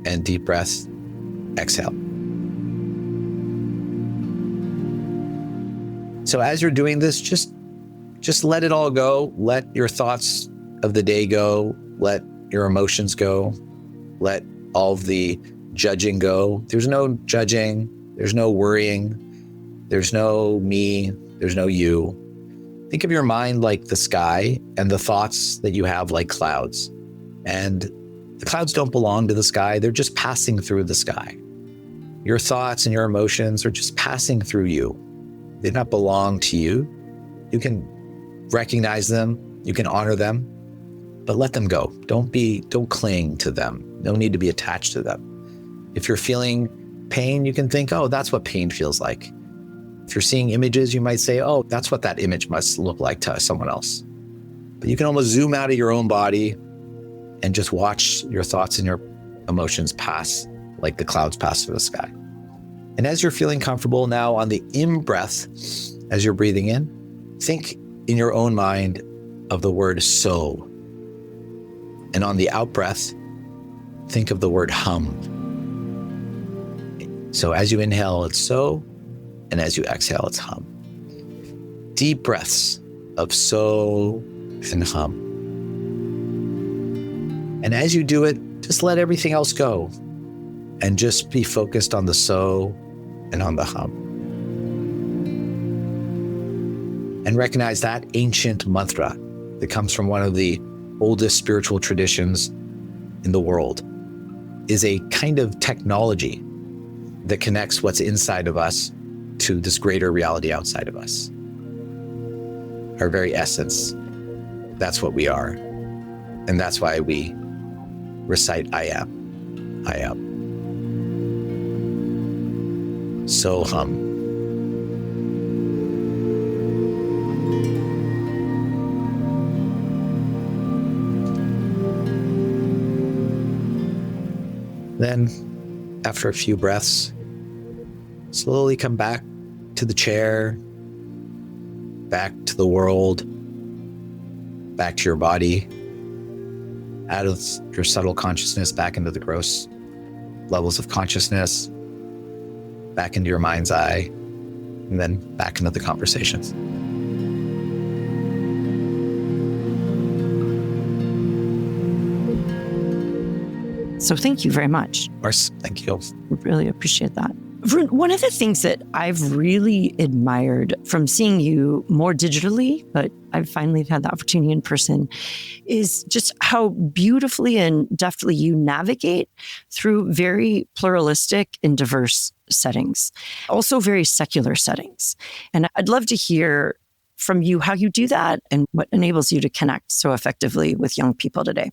and deep breath, exhale. So as you're doing this, just let it all go. Let your thoughts of the day go. Let your emotions go. Let all of the judging go. There's no judging. There's no worrying. There's no me. There's no you. Think of your mind like the sky and the thoughts that you have like clouds. And the clouds don't belong to the sky. They're just passing through the sky. Your thoughts and your emotions are just passing through you. They don't belong to you. You can recognize them. You can honor them, but let them go. Don't cling to them. No need to be attached to them. If you're feeling pain, you can think, oh, that's what pain feels like. If you're seeing images, you might say, oh, that's what that image must look like to someone else. But you can almost zoom out of your own body and just watch your thoughts and your emotions pass like the clouds pass through the sky. And as you're feeling comfortable now on the in-breath, as you're breathing in, think in your own mind of the word so. And on the out-breath, think of the word hum. So as you inhale, it's so, and as you exhale, it's hum. Deep breaths of so and hum. And as you do it, just let everything else go and just be focused on the so and on the hum. And recognize that ancient mantra that comes from one of the oldest spiritual traditions in the world is a kind of technology that connects what's inside of us to this greater reality outside of us. Our very essence, that's what we are. And that's why we recite I am, I am. So hum. Then, after a few breaths, slowly come back to the chair, back to the world, back to your body, out of your subtle consciousness, back into the gross levels of consciousness, back into your mind's eye, and then back into the conversations. So thank you very much. Of course, thank you. Really appreciate that. Varun, one of the things that I've really admired from seeing you more digitally, but I've finally had the opportunity in person, is just how beautifully and deftly you navigate through very pluralistic and diverse settings, also very secular settings. And I'd love to hear from you how you do that and what enables you to connect so effectively with young people today.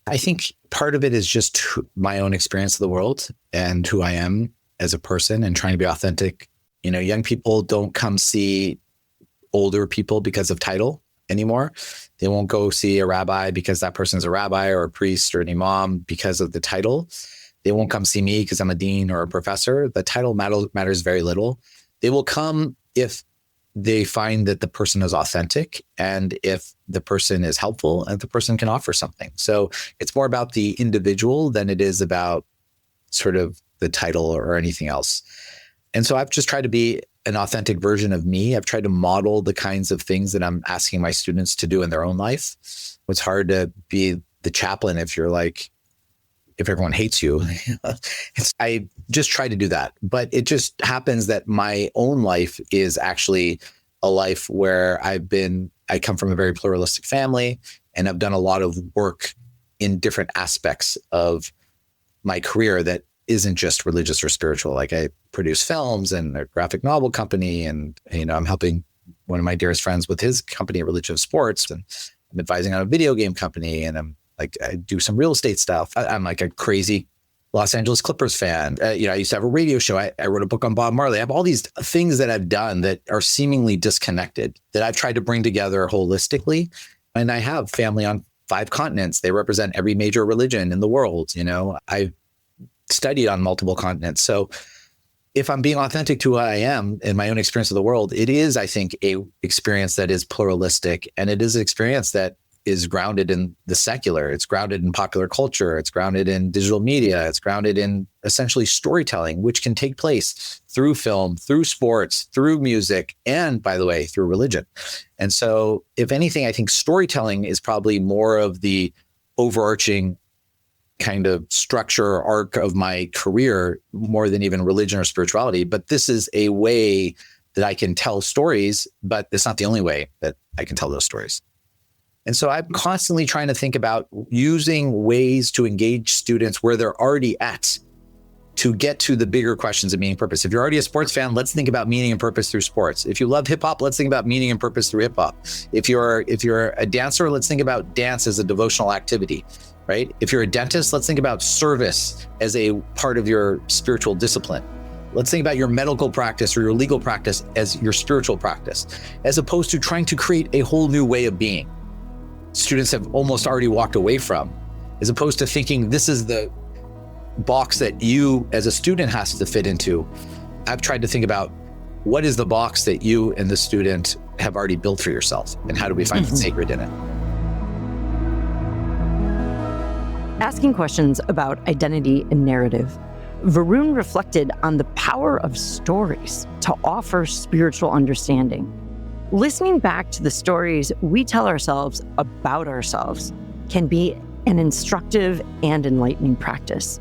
I think part of it is just my own experience of the world and who I am as a person and trying to be authentic. You know, young people don't come see older people because of title anymore. They won't go see a rabbi because that person's a rabbi or a priest or an imam because of the title. They won't come see me because I'm a dean or a professor. The title matters very little. They will come if they find that the person is authentic and if the person is helpful and the person can offer something. So it's more about the individual than it is about sort of the title or anything else. And so I've just tried to be an authentic version of me. I've tried to model the kinds of things that I'm asking my students to do in their own life. It's hard to be the chaplain if everyone hates you. I just try to do that. But it just happens that my own life is actually a life where I come from a very pluralistic family, and I've done a lot of work in different aspects of my career that isn't just religious or spiritual. Like I produce films and a graphic novel company, and I'm helping one of my dearest friends with his company, Religious Sports, and I'm advising on a video game company, and I do some real estate stuff. I'm like a crazy Los Angeles Clippers fan. I used to have a radio show. I wrote a book on Bob Marley. I have all these things that I've done that are seemingly disconnected that I've tried to bring together holistically. And I have family on 5 continents. They represent every major religion in the world. I've studied on multiple continents. So if I'm being authentic to who I am in my own experience of the world, it is, I think, a experience that is pluralistic, and it is an experience that is grounded in the secular. It's grounded in popular culture. It's grounded in digital media. It's grounded in essentially storytelling, which can take place through film, through sports, through music, and, by the way, through religion. And so, if anything, I think storytelling is probably more of the overarching kind of structure or arc of my career more than even religion or spirituality. But this is a way that I can tell stories, but it's not the only way that I can tell those stories. And so I'm constantly trying to think about using ways to engage students where they're already at to get to the bigger questions of meaning and purpose. If you're already a sports fan, let's think about meaning and purpose through sports. If you love hip hop, let's think about meaning and purpose through hip hop. If you're a dancer, let's think about dance as a devotional activity, right? If you're a dentist, let's think about service as a part of your spiritual discipline. Let's think about your medical practice or your legal practice as your spiritual practice, as opposed to trying to create a whole new way of being. Students have almost already walked away from, as opposed to thinking this is the box that you as a student has to fit into. I've tried to think about what is the box that you and the student have already built for yourself, and how do we find sacred in it? Asking questions about identity and narrative, Varun reflected on the power of stories to offer spiritual understanding. Listening back to the stories we tell ourselves about ourselves can be an instructive and enlightening practice.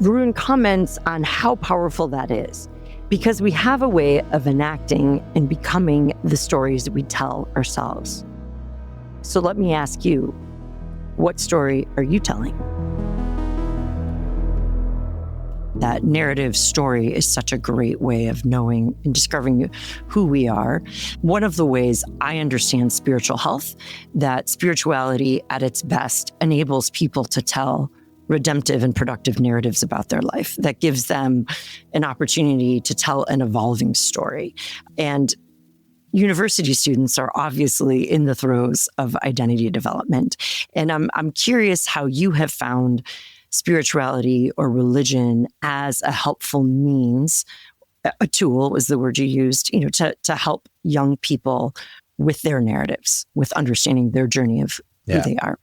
Varun comments on how powerful that is, because we have a way of enacting and becoming the stories we tell ourselves. So let me ask you, what story are you telling? That narrative story is such a great way of knowing and discovering who we are. One of the ways I understand spiritual health, that spirituality at its best enables people to tell redemptive and productive narratives about their life, that gives them an opportunity to tell an evolving story. And university students are obviously in the throes of identity development. And I'm curious how you have found spirituality or religion as a helpful means, a tool was the word you used, to help young people with their narratives, with understanding their journey of who they are.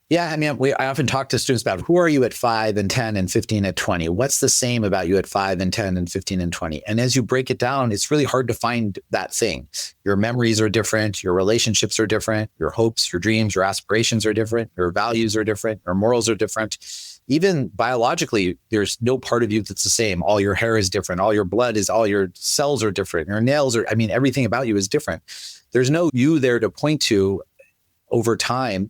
Yeah, I mean, I often talk to students about who are you at 5 and 10 and 15 and 20? What's the same about you at 5 and 10 and 15 and 20? And as you break it down, it's really hard to find that thing. Your memories are different. Your relationships are different. Your hopes, your dreams, your aspirations are different. Your values are different. Your morals are different. Even biologically, there's no part of you that's the same. All your hair is different. All your blood is, all your cells are different. Your nails are, everything about you is different. There's no you there to point to over time,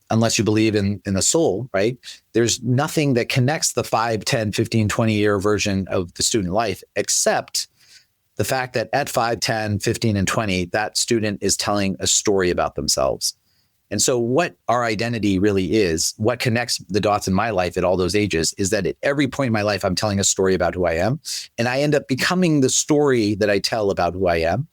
unless you believe in the soul, right? There's nothing that connects the 5, 10, 15, 20-year version of the student life, except the fact that at 5, 10, 15, and 20, that student is telling a story about themselves. And so what our identity really is, what connects the dots in my life at all those ages, is that at every point in my life, I'm telling a story about who I am. And I end up becoming the story that I tell about who I am.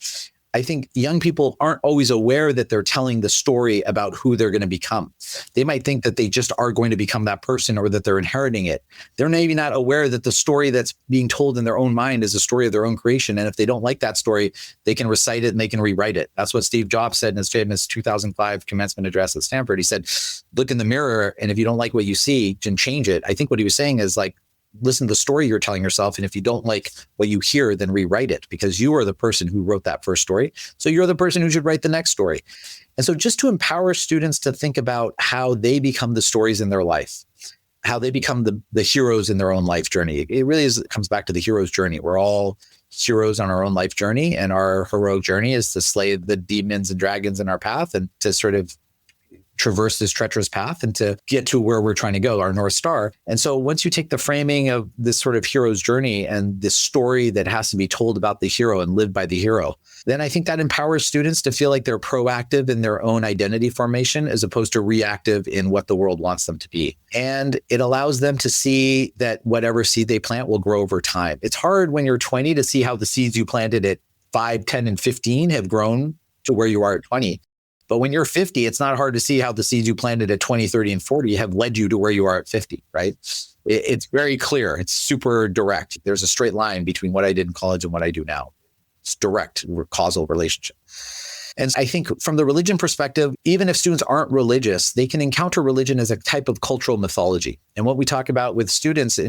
I think young people aren't always aware that they're telling the story about who they're going to become. They might think that they just are going to become that person or that they're inheriting it. They're maybe not aware that the story that's being told in their own mind is a story of their own creation. And if they don't like that story, they can recite it and they can rewrite it. That's what Steve Jobs said in his famous 2005 commencement address at Stanford. He said, look in the mirror, and if you don't like what you see, then change it. I think what he was saying is like, listen to the story you're telling yourself. And if you don't like what you hear, then rewrite it, because you are the person who wrote that first story. So you're the person who should write the next story. And so just to empower students to think about how they become the stories in their life, how they become the heroes in their own life journey. It really comes back to the hero's journey. We're all heroes on our own life journey. And our heroic journey is to slay the demons and dragons in our path and to sort of traverse this treacherous path and to get to where we're trying to go, our North Star. And so once you take the framing of this sort of hero's journey and this story that has to be told about the hero and lived by the hero, then I think that empowers students to feel like they're proactive in their own identity formation as opposed to reactive in what the world wants them to be. And it allows them to see that whatever seed they plant will grow over time. It's hard when you're 20 to see how the seeds you planted at 5, 10, and 15 have grown to where you are at 20. But when you're 50, it's not hard to see how the seeds you planted at 20, 30, and 40 have led you to where you are at 50, right? It's very clear. It's super direct. There's a straight line between what I did in college and what I do now. It's direct causal relationship. And I think from the religion perspective, even if students aren't religious, they can encounter religion as a type of cultural mythology. And what we talk about with students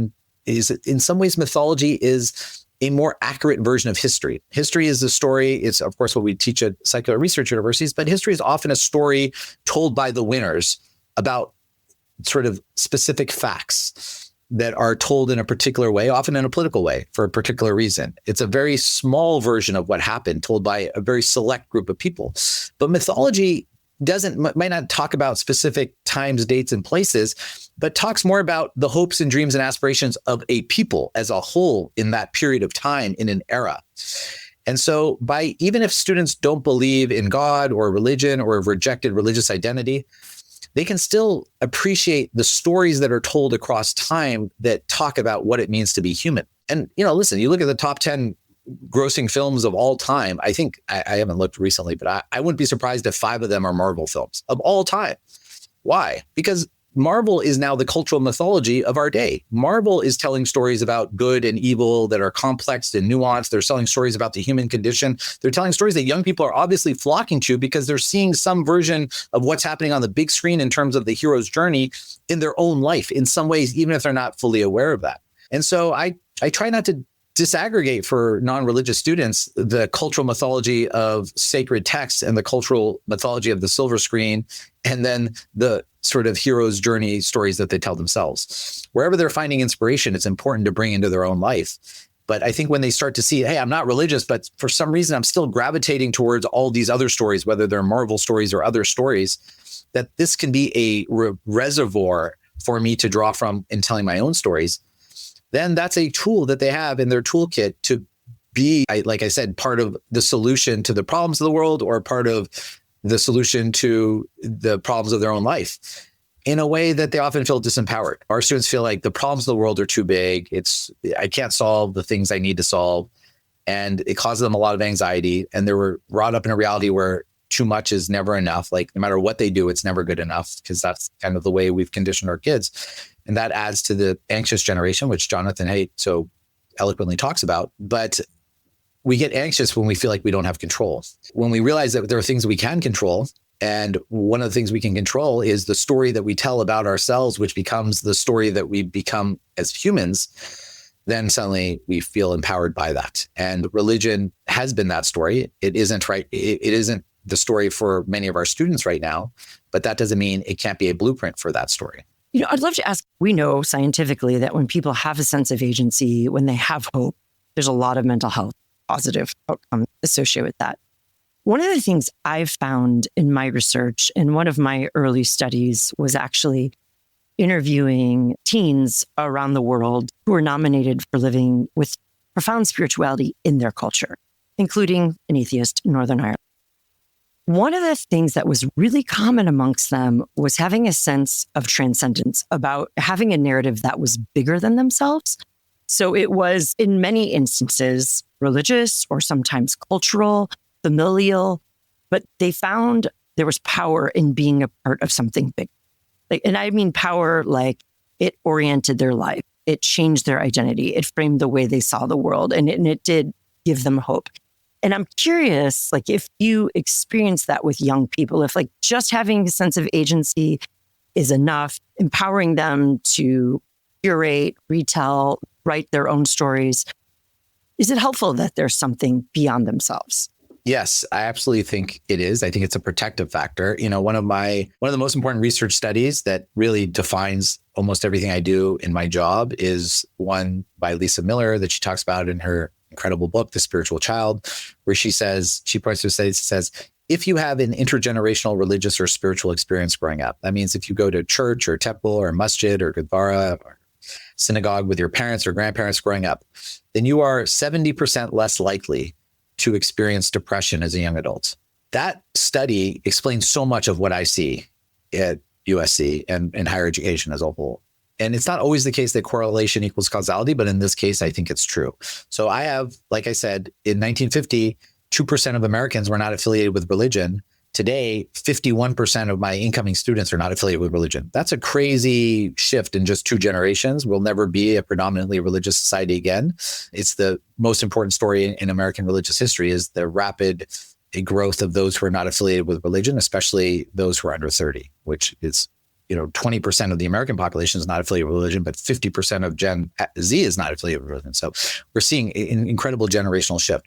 is in some ways mythology is a more accurate version of history. History is the story. It's, of course, what we teach at secular research universities, but history is often a story told by the winners about sort of specific facts that are told in a particular way, often in a political way, for a particular reason. It's a very small version of what happened, told by a very select group of people. But mythology might not talk about specific times, dates, and places, but talks more about the hopes and dreams and aspirations of a people as a whole in that period of time, in an era. And so even if students don't believe in God or religion or have rejected religious identity, they can still appreciate the stories that are told across time that talk about what it means to be human. And, listen, you look at the top 10 grossing films of all time. I think, I haven't looked recently, but I wouldn't be surprised if 5 of them are Marvel films of all time. Why? Because Marvel is now the cultural mythology of our day. Marvel is telling stories about good and evil that are complex and nuanced. They're telling stories about the human condition. They're telling stories that young people are obviously flocking to because they're seeing some version of what's happening on the big screen in terms of the hero's journey in their own life in some ways, even if they're not fully aware of that. And so I try not to disaggregate for non-religious students the cultural mythology of sacred texts and the cultural mythology of the silver screen, and then the sort of hero's journey stories that they tell themselves. Wherever they're finding inspiration, it's important to bring into their own life. But I think when they start to see, hey, I'm not religious, but for some reason, I'm still gravitating towards all these other stories, whether they're Marvel stories or other stories, that this can be a reservoir for me to draw from in telling my own stories. Then that's a tool that they have in their toolkit to be, like I said, part of the solution to the problems of the world or part of the solution to the problems of their own life in a way that they often feel disempowered. Our students feel like the problems of the world are too big. I can't solve the things I need to solve. And it causes them a lot of anxiety. And they were brought up in a reality where too much is never enough. Like no matter what they do, it's never good enough because that's kind of the way we've conditioned our kids. And that adds to the anxious generation, which Jonathan Haidt so eloquently talks about. But we get anxious when we feel like we don't have control. When we realize that there are things we can control, and one of the things we can control is the story that we tell about ourselves, which becomes the story that we become as humans, then suddenly we feel empowered by that. And religion has been that story. It isn't right. It isn't the story for many of our students right now, but that doesn't mean it can't be a blueprint for that story. I'd love to ask, we know scientifically that when people have a sense of agency, when they have hope, there's a lot of mental health positive outcomes associated with that. One of the things I've found in my research, and one of my early studies was actually interviewing teens around the world who were nominated for living with profound spirituality in their culture, including an atheist in Northern Ireland. One of the things that was really common amongst them was having a sense of transcendence, about having a narrative that was bigger than themselves. So it was, in many instances, religious or sometimes cultural, familial, but they found there was power in being a part of something big. And I mean power, like it oriented their life. It changed their identity. It framed the way they saw the world. And it did give them hope. And I'm curious, like if you experience that with young people, if like just having a sense of agency is enough, empowering them to curate, retell, write their own stories, is it helpful that there's something beyond themselves? Yes, I absolutely think it is. I think it's a protective factor. One of the most important research studies that really defines almost everything I do in my job is one by Lisa Miller that she talks about in her incredible book, The Spiritual Child, where she points to studies that says, if you have an intergenerational religious or spiritual experience growing up, that means if you go to church or temple or masjid or gurdwara or synagogue with your parents or grandparents growing up, then you are 70% less likely to experience depression as a young adult. That study explains so much of what I see at USC and in higher education as a whole. And it's not always the case that correlation equals causality, but in this case, I think it's true. So I have, like I said, in 1950, 2% of Americans were not affiliated with religion. Today, 51% of my incoming students are not affiliated with religion. That's a crazy shift in just 2 generations. We'll never be a predominantly religious society again. It's the most important story in American religious history is the rapid growth of those who are not affiliated with religion, especially those who are under 30, which is 20% of the American population is not affiliated with religion, but 50% of Gen Z is not affiliated with religion. So we're seeing an incredible generational shift.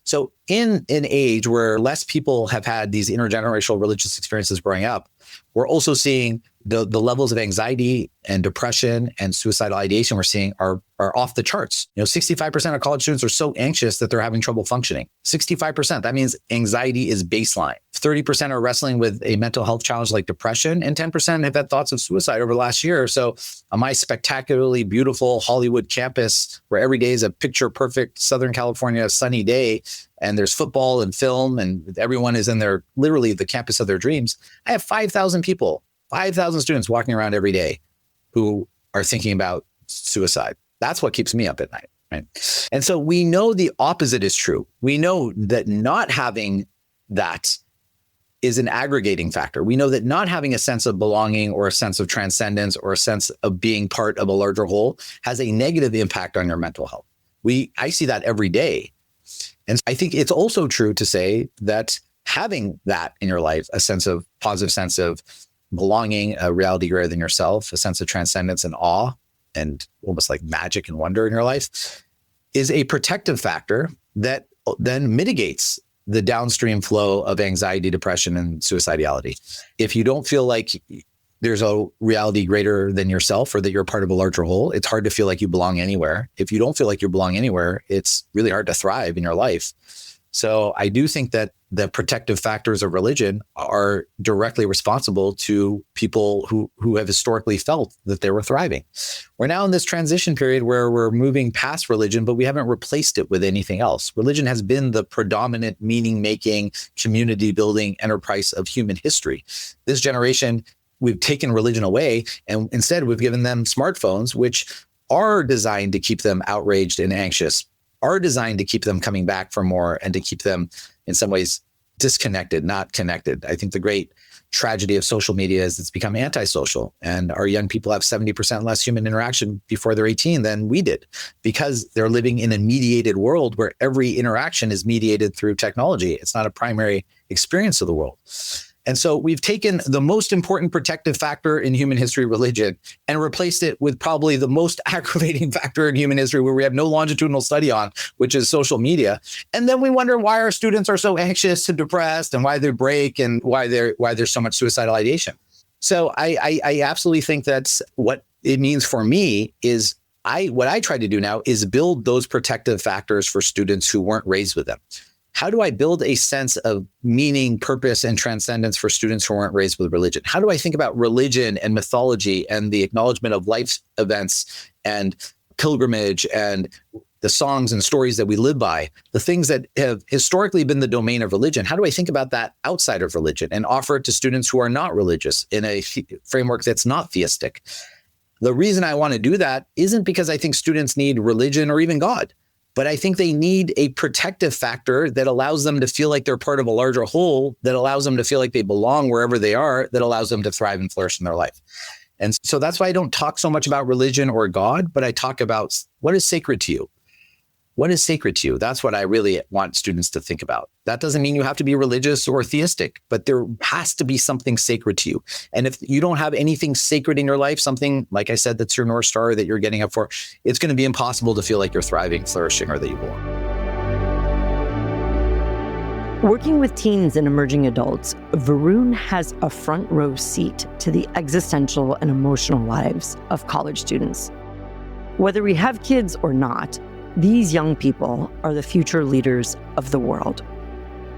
So in an age where less people have had these intergenerational religious experiences growing up, we're also seeing the levels of anxiety and depression and suicidal ideation we're seeing are off the charts. 65% of college students are so anxious that they're having trouble functioning. 65%, that means anxiety is baseline. 30% are wrestling with a mental health challenge like depression, and 10% have had thoughts of suicide over the last year. So on my spectacularly beautiful Hollywood campus, where every day is a picture perfect Southern California sunny day, and there's football and film, and everyone is in their, literally the campus of their dreams, I have 5,000 people, 5,000 students walking around every day who are thinking about suicide. That's what keeps me up at night, right? And so we know the opposite is true. We know that not having that is an aggregating factor. We know that not having a sense of belonging or a sense of transcendence or a sense of being part of a larger whole has a negative impact on your mental health. I see that every day. And I think it's also true to say that having that in your life, a positive sense of belonging, a reality greater than yourself, a sense of transcendence and awe, and almost like magic and wonder in your life, is a protective factor that then mitigates the downstream flow of anxiety, depression, and suicidality. If you don't feel like there's a reality greater than yourself or that you're part of a larger whole, it's hard to feel like you belong anywhere. If you don't feel like you belong anywhere, it's really hard to thrive in your life. So I do think that the protective factors of religion are directly responsible to people who have historically felt that they were thriving. We're now in this transition period where we're moving past religion, but we haven't replaced it with anything else. Religion has been the predominant meaning-making, community-building enterprise of human history. This generation, we've taken religion away, and instead we've given them smartphones, which are designed to keep them outraged and anxious, are designed to keep them coming back for more and to keep them in some ways disconnected, not connected. I think the great tragedy of social media is it's become antisocial, and our young people have 70% less human interaction before they're 18 than we did, because they're living in a mediated world where every interaction is mediated through technology. It's not a primary experience of the world. And so we've taken the most important protective factor in human history, religion, and replaced it with probably the most aggravating factor in human history, where we have no longitudinal study on, which is social media. And then we wonder why our students are so anxious and depressed, and why they break, and why there's so much suicidal ideation. So I absolutely think that's what it means for me. Is what I try to do now is build those protective factors for students who weren't raised with them. How do I build a sense of meaning, purpose, and transcendence for students who weren't raised with religion? How do I think about religion and mythology and the acknowledgement of life events and pilgrimage and the songs and stories that we live by, the things that have historically been the domain of religion? How do I think about that outside of religion and offer it to students who are not religious in a framework that's not theistic? The reason I want to do that isn't because I think students need religion or even God, But I think they need a protective factor that allows them to feel like they're part of a larger whole, that allows them to feel like they belong wherever they are, that allows them to thrive and flourish in their life. And so that's why I don't talk so much about religion or God, but I talk about what is sacred to you. What is sacred to you? That's what I really want students to think about. That doesn't mean you have to be religious or theistic, but there has to be something sacred to you. And if you don't have anything sacred in your life, something, like I said, that's your North Star that you're getting up for, it's going to be impossible to feel like you're thriving, flourishing, or that you belong. Working with teens and emerging adults, Varun has a front row seat to the existential and emotional lives of college students. Whether we have kids or not, these young people are the future leaders of the world.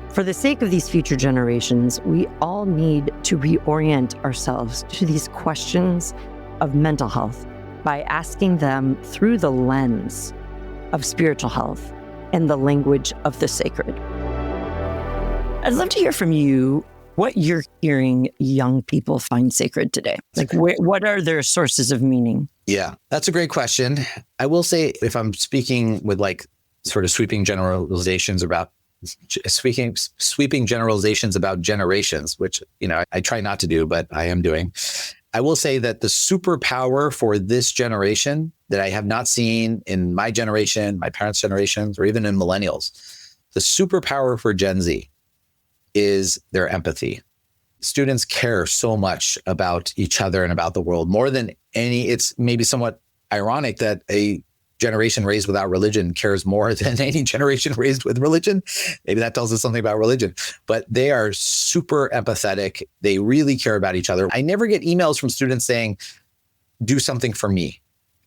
For the sake of these future generations, we all need to reorient ourselves to these questions of mental health by asking them through the lens of spiritual health and the language of the sacred. I'd love to hear from you what you're hearing young people find sacred today. Like, what are their sources of meaning? Yeah, that's a great question. I will say, if I'm speaking with like sort of sweeping generalizations about generations, which, I try not to do, but I am doing. I will say that the superpower for this generation that I have not seen in my generation, my parents' generations, or even in millennials, the superpower for Gen Z is their empathy. Students care so much about each other and about the world more than any. It's maybe somewhat ironic that a generation raised without religion cares more than any generation raised with religion. Maybe that tells us something about religion, but they are super empathetic. They really care about each other. I never get emails from students saying, do something for me.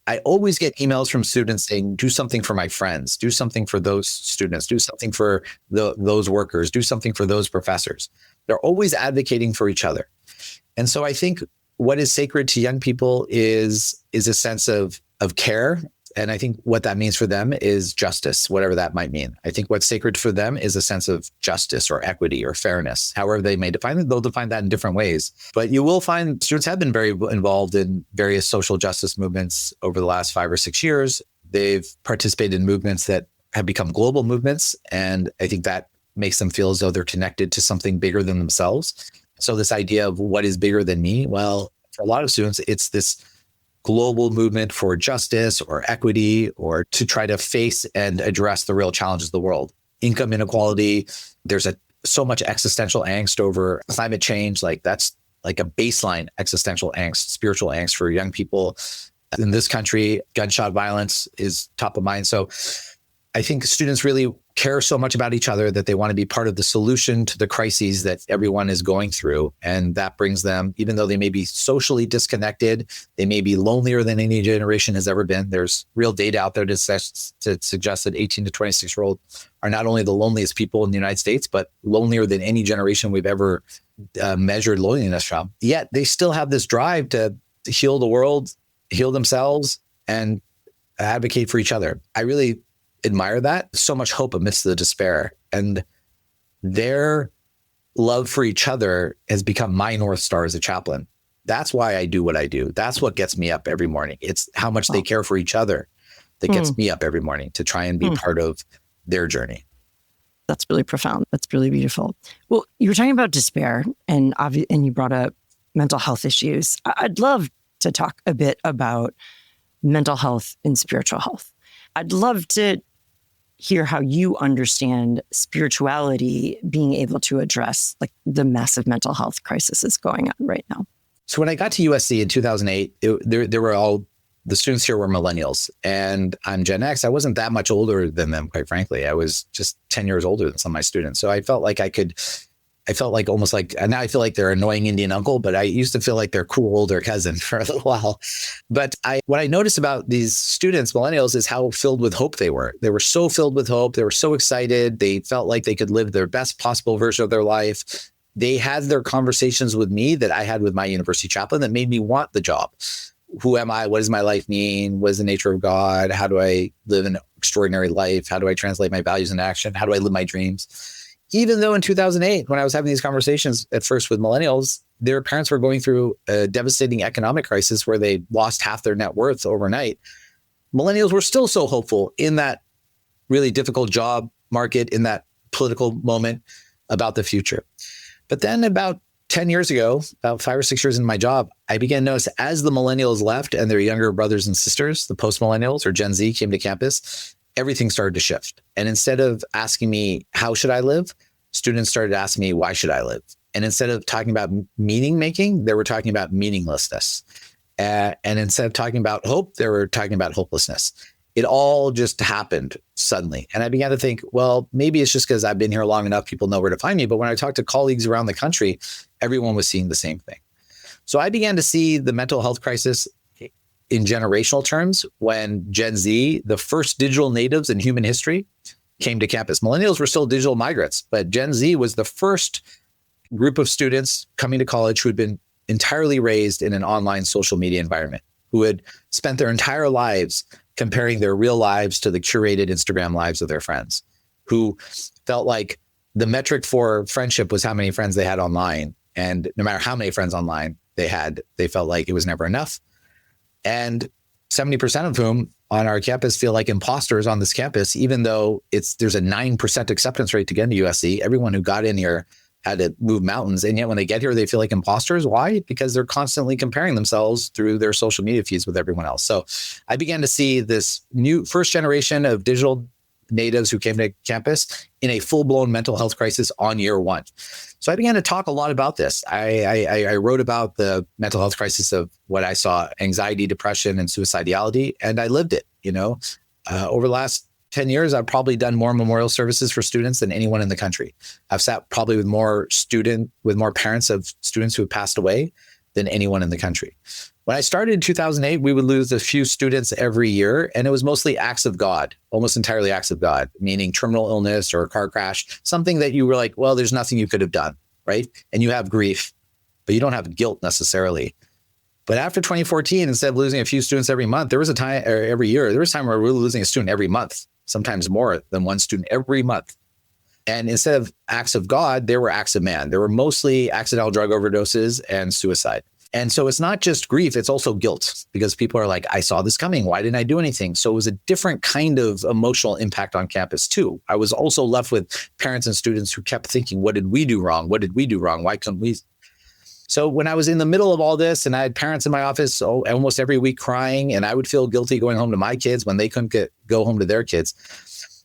I always get emails from students saying, do something for my friends, do something for those students, do something for those workers, do something for those professors. They're always advocating for each other. And so I think what is sacred to young people is a sense of care. And I think what that means for them is justice, whatever that might mean. I think what's sacred for them is a sense of justice or equity or fairness, however they may define it. They'll define that in different ways. But you will find students have been very involved in various social justice movements over the last 5 or 6 years. They've participated in movements that have become global movements. And I think that makes them feel as though they're connected to something bigger than themselves. So this idea of what is bigger than me, well, for a lot of students, it's this global movement for justice or equity, or to try to face and address the real challenges of the world. Income inequality, there's so much existential angst over climate change. Like that's like a baseline existential angst, spiritual angst for young people. In this country, gunshot violence is top of mind. So I think students really care so much about each other that they want to be part of the solution to the crises that everyone is going through. And that brings them, even though they may be socially disconnected, they may be lonelier than any generation has ever been. There's real data out there to suggest that 18 to 26-year-olds are not only the loneliest people in the United States, but lonelier than any generation we've ever measured loneliness from. Yet they still have this drive to heal the world, heal themselves, and advocate for each other. I really admire that. So much hope amidst the despair. And their love for each other has become my North Star as a chaplain. That's why I do what I do. That's what gets me up every morning. It's how much they care for each other that gets me up every morning to try and be part of their journey. That's really profound. That's really beautiful. Well, you were talking about despair and you brought up mental health issues. I'd love to talk a bit about mental health and spiritual health. I'd love to hear how you understand spirituality being able to address like the massive mental health crisis going on right now. So when I got to USC in 2008, there were all the students here were millennials, and I'm Gen X. I wasn't that much older than them, quite frankly. I was just 10 years older than some of my students. So I felt like almost like, and now I feel like they're annoying Indian uncle, but I used to feel like their cool older cousin for a little while. But what I noticed about these students, millennials, is how filled with hope they were. They were so filled with hope. They were so excited. They felt like they could live their best possible version of their life. They had their conversations with me that I had with my university chaplain that made me want the job. Who am I? What does my life mean? What is the nature of God? How do I live an extraordinary life? How do I translate my values into action? How do I live my dreams? Even though in 2008, when I was having these conversations at first with millennials, their parents were going through a devastating economic crisis where they lost half their net worth overnight. Millennials were still so hopeful in that really difficult job market in that political moment, about the future. But then about 10 years ago, about 5 or 6 years into my job, I began to notice as the millennials left and their younger brothers and sisters, the post-millennials or Gen Z came to campus, everything started to shift. And instead of asking me, how should I live? Students started asking me, why should I live? And instead of talking about meaning making, they were talking about meaninglessness. And instead of talking about hope, they were talking about hopelessness. It all just happened suddenly. And I began to think, well, maybe it's just because I've been here long enough, people know where to find me. But when I talked to colleagues around the country, everyone was seeing the same thing. So I began to see the mental health crisis in generational terms when Gen Z, the first digital natives in human history, came to campus. Millennials were still digital migrants, but Gen Z was the first group of students coming to college who had been entirely raised in an online social media environment, who had spent their entire lives comparing their real lives to the curated Instagram lives of their friends, who felt like the metric for friendship was how many friends they had online. And no matter how many friends online they had, they felt like it was never enough. And 70% of whom on our campus feel like imposters on this campus, even though there's a 9% acceptance rate to get into USC. Everyone who got in here had to move mountains. And yet when they get here, they feel like imposters. Why? Because they're constantly comparing themselves through their social media feeds with everyone else. So I began to see this new first generation of digital natives who came to campus in a full-blown mental health crisis on year one. So I began to talk a lot about this. I wrote about the mental health crisis of what I saw, anxiety, depression, and suicidality, and I lived it. Over the last 10 years, I've probably done more memorial services for students than anyone in the country. I've sat probably with more parents of students who have passed away than anyone in the country. When I started in 2008, we would lose a few students every year, and it was mostly acts of God, almost entirely acts of God, meaning terminal illness or a car crash, something that you were like, well, there's nothing you could have done, right? And you have grief, but you don't have guilt necessarily. But after 2014, instead of losing a few students every month, there was a time, or every year, there was a time where we were losing a student every month, sometimes more than one student every month. And instead of acts of God, there were acts of man. There were mostly accidental drug overdoses and suicide. And so it's not just grief, it's also guilt, because people are like, I saw this coming. Why didn't I do anything? So it was a different kind of emotional impact on campus too. I was also left with parents and students who kept thinking, what did we do wrong? What did we do wrong? Why couldn't we? So when I was in the middle of all this and I had parents in my office almost every week crying, and I would feel guilty going home to my kids when they couldn't go home to their kids,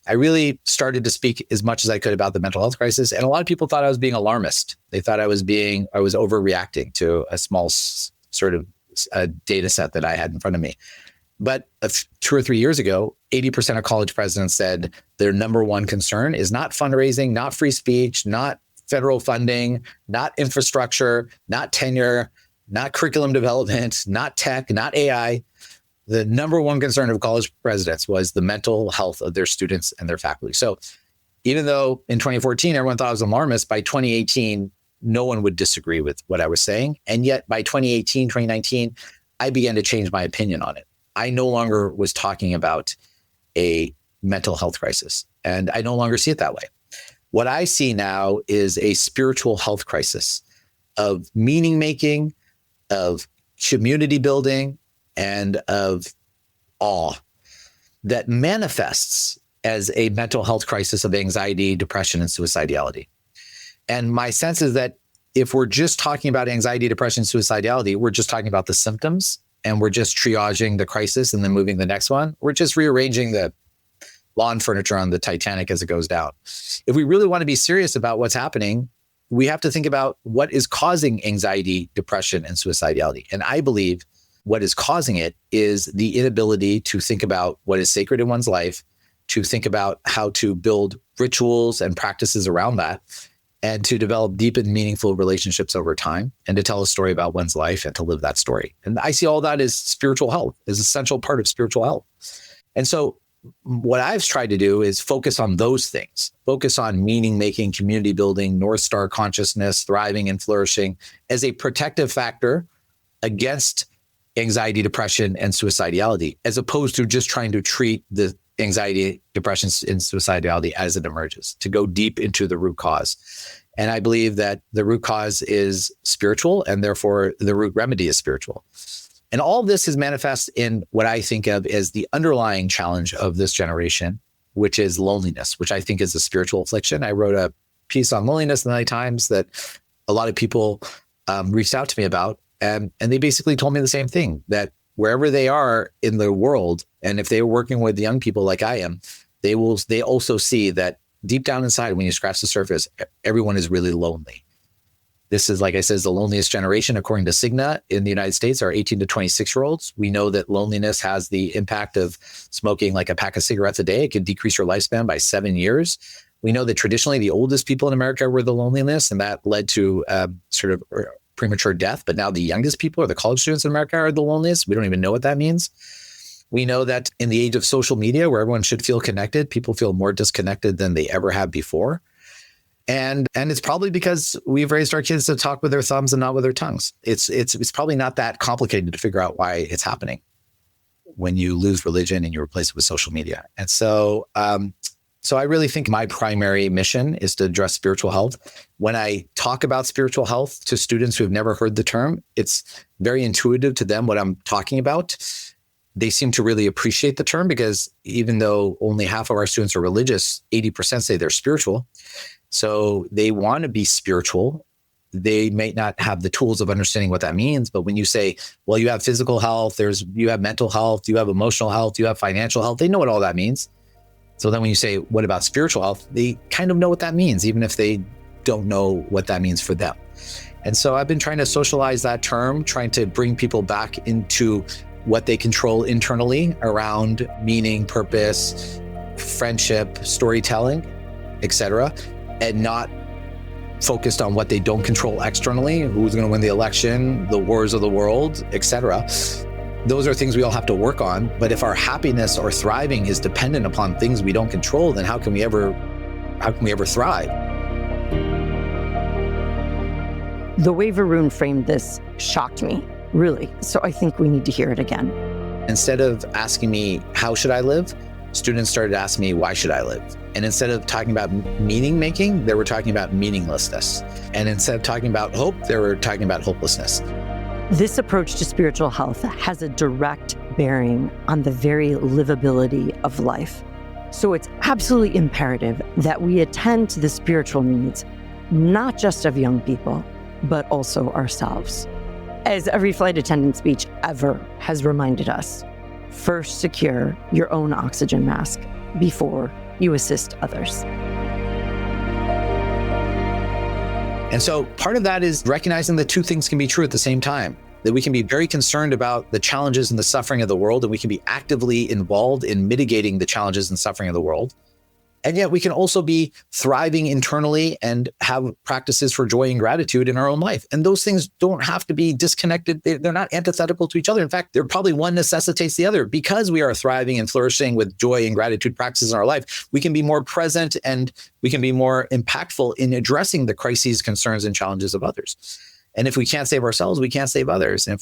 I really started to speak as much as I could about the mental health crisis. And a lot of people thought I was being alarmist. They thought I was overreacting to a small sort of data set that I had in front of me. But 2 or 3 years ago, 80% of college presidents said their number one concern is not fundraising, not free speech, not federal funding, not infrastructure, not tenure, not curriculum development, not tech, not AI. The number one concern of college presidents was the mental health of their students and their faculty. So even though in 2014, everyone thought I was alarmist, by 2018, no one would disagree with what I was saying. And yet by 2018, 2019, I began to change my opinion on it. I no longer was talking about a mental health crisis, and I no longer see it that way. What I see now is a spiritual health crisis of meaning making, of community building, and of awe that manifests as a mental health crisis of anxiety, depression, and suicidality. And my sense is that if we're just talking about anxiety, depression, suicidality, we're just talking about the symptoms and we're just triaging the crisis and then moving the next one. We're just rearranging the lawn furniture on the Titanic as it goes down. If we really want to be serious about what's happening, we have to think about what is causing anxiety, depression, and suicidality. And I believe what is causing it is the inability to think about what is sacred in one's life, to think about how to build rituals and practices around that, and to develop deep and meaningful relationships over time, and to tell a story about one's life and to live that story. And I see all that as spiritual health, as an essential part of spiritual health. And so what I've tried to do is focus on those things, focus on meaning making, community building, North Star consciousness, thriving and flourishing as a protective factor against anxiety, depression, and suicidality, as opposed to just trying to treat the anxiety, depression, and suicidality as it emerges, to go deep into the root cause. And I believe that the root cause is spiritual, and therefore the root remedy is spiritual. And all of this is manifest in what I think of as the underlying challenge of this generation, which is loneliness, which I think is a spiritual affliction. I wrote a piece on loneliness in the LA Times that a lot of people reached out to me about. And they basically told me the same thing, that wherever they are in the world, and if they are working with young people like I am, they also see that deep down inside, when you scratch the surface, everyone is really lonely. This is, like I said, the loneliest generation, according to Cigna in the United States, are 18 to 26-year-olds. We know that loneliness has the impact of smoking like a pack of cigarettes a day. It can decrease your lifespan by 7 years. We know that traditionally the oldest people in America were the loneliness, and that led to sort of premature death. But now the youngest people, or the college students in America, are the loneliest. We don't even know what that means. We know that in the age of social media, where everyone should feel connected, people feel more disconnected than they ever have before. And it's probably because we've raised our kids to talk with their thumbs and not with their tongues. It's probably not that complicated to figure out why it's happening when you lose religion and you replace it with social media. And so I really think my primary mission is to address spiritual health. When I talk about spiritual health to students who have never heard the term, it's very intuitive to them what I'm talking about. They seem to really appreciate the term, because even though only half of our students are religious, 80% say they're spiritual. So they want to be spiritual. They may not have the tools of understanding what that means. But when you say, well, you have physical health, you have mental health, you have emotional health, you have financial health, they know what all that means. So then when you say, what about spiritual health? They kind of know what that means, even if they don't know what that means for them. And so I've been trying to socialize that term, trying to bring people back into what they control internally around meaning, purpose, friendship, storytelling, etc., and not focused on what they don't control externally, who's going to win the election, the wars of the world, etc. Those are things we all have to work on. But if our happiness or thriving is dependent upon things we don't control, then how can we ever thrive? The way Varun framed this shocked me, really. So I think we need to hear it again. Instead of asking me, how should I live? Students started asking me, why should I live? And instead of talking about meaning making, they were talking about meaninglessness. And instead of talking about hope, they were talking about hopelessness. This approach to spiritual health has a direct bearing on the very livability of life. So it's absolutely imperative that we attend to the spiritual needs, not just of young people, but also ourselves. As every flight attendant speech ever has reminded us, first secure your own oxygen mask before you assist others. And so part of that is recognizing that two things can be true at the same time, that we can be very concerned about the challenges and the suffering of the world, and we can be actively involved in mitigating the challenges and suffering of the world. And yet we can also be thriving internally and have practices for joy and gratitude in our own life. And those things don't have to be disconnected. They're not antithetical to each other. In fact, they're probably one necessitates the other. Because we are thriving and flourishing with joy and gratitude practices in our life, we can be more present and we can be more impactful in addressing the crises, concerns, and challenges of others. And if we can't save ourselves, we can't save others. And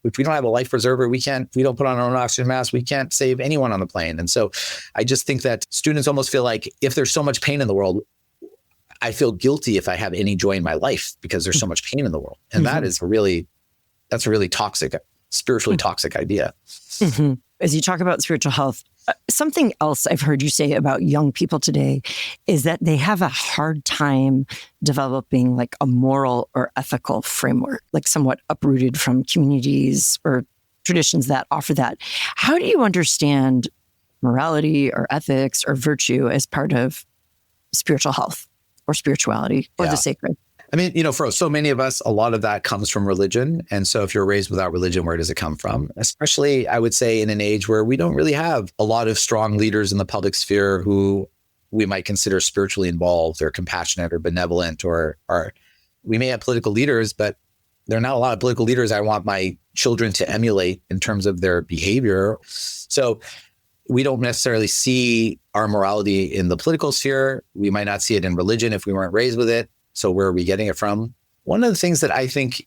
if we don't have a life preserver, we don't put on our own oxygen mask, we can't save anyone on the plane. And so I just think that students almost feel like, if there's so much pain in the world, I feel guilty if I have any joy in my life because there's so much pain in the world. And that's a really toxic, spiritually toxic idea. Mm-hmm. As you talk about spiritual health, something else I've heard you say about young people today is that they have a hard time developing like a moral or ethical framework, like somewhat uprooted from communities or traditions that offer that. How do you understand morality or ethics or virtue as part of spiritual health or spirituality or the sacred? I mean, for so many of us, a lot of that comes from religion. And so if you're raised without religion, where does it come from? Especially, I would say, in an age where we don't really have a lot of strong leaders in the public sphere who we might consider spiritually involved or compassionate or benevolent, or we may have political leaders, but there are not a lot of political leaders I want my children to emulate in terms of their behavior. So we don't necessarily see our morality in the political sphere. We might not see it in religion if we weren't raised with it. So where are we getting it from? One of the things that I think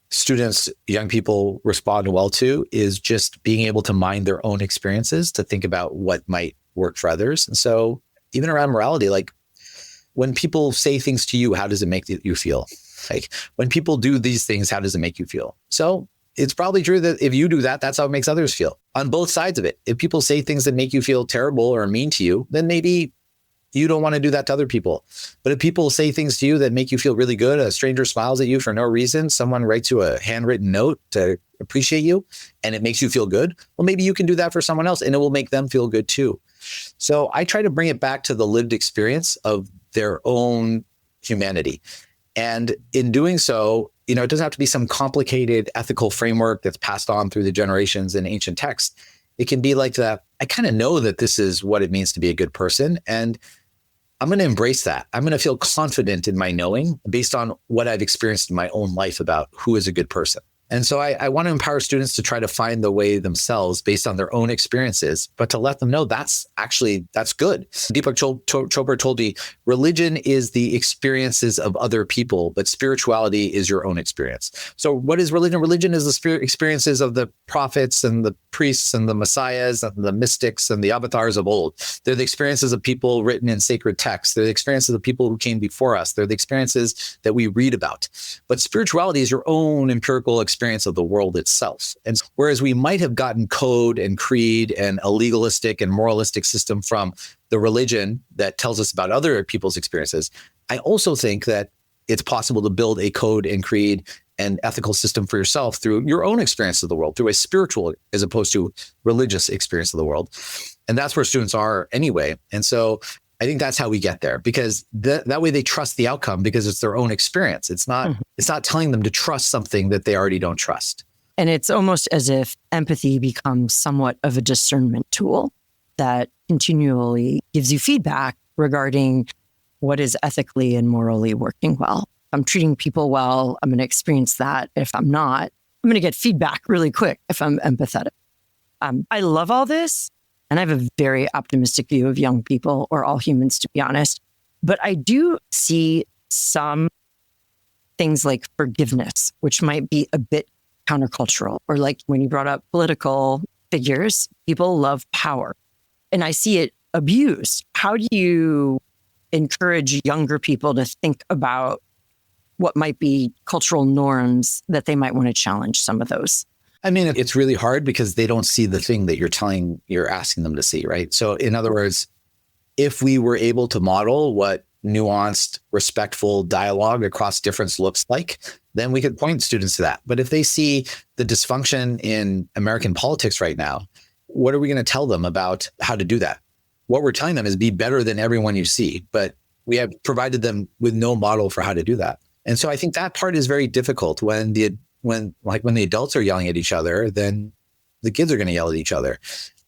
students, young people respond well to is just being able to mind their own experiences, to think about what might work for others. And so even around morality, like when people say things to you, how does it make you feel? Like when people do these things, how does it make you feel? So it's probably true that if you do that, that's how it makes others feel on both sides of it. If people say things that make you feel terrible or mean to you, then maybe you don't want to do that to other people. But if people say things to you that make you feel really good, a stranger smiles at you for no reason, someone writes you a handwritten note to appreciate you, and it makes you feel good, well, maybe you can do that for someone else and it will make them feel good too. So I try to bring it back to the lived experience of their own humanity. And in doing so, it doesn't have to be some complicated ethical framework that's passed on through the generations in ancient texts. It can be like that. I kind of know that this is what it means to be a good person, and I'm going to embrace that. I'm going to feel confident in my knowing based on what I've experienced in my own life about who is a good person. And so I want to empower students to try to find the way themselves based on their own experiences, but to let them know that's good. Deepak Chopra told me, religion is the experiences of other people, but spirituality is your own experience. So what is religion? Religion is the experiences of the prophets and the priests and the messiahs and the mystics and the avatars of old. They're the experiences of people written in sacred texts. They're the experiences of people who came before us. They're the experiences that we read about. But spirituality is your own empirical experience of the world itself. And whereas we might have gotten code and creed and a legalistic and moralistic system from the religion that tells us about other people's experiences, I also think that it's possible to build a code and creed and ethical system for yourself through your own experience of the world, through a spiritual as opposed to religious experience of the world. And that's where students are anyway. And so I think that's how we get there, because that way they trust the outcome because it's their own experience. It's not telling them to trust something that they already don't trust. And it's almost as if empathy becomes somewhat of a discernment tool that continually gives you feedback regarding what is ethically and morally working well. If I'm treating people well, I'm going to experience that. If I'm not, I'm going to get feedback really quick if I'm empathetic. I love all this. And I have a very optimistic view of young people, or all humans, to be honest. But I do see some things like forgiveness, which might be a bit countercultural. Or like when you brought up political figures, people love power. And I see it abused. How do you encourage younger people to think about what might be cultural norms that they might want to challenge some of those? I mean, it's really hard because they don't see the thing that you're asking them to see, right? So in other words, if we were able to model what nuanced, respectful dialogue across difference looks like, then we could point students to that. But if they see the dysfunction in American politics right now, what are we going to tell them about how to do that? What we're telling them is be better than everyone you see, but we have provided them with no model for how to do that. And so I think that part is very difficult when the adults are yelling at each other, then the kids are going to yell at each other.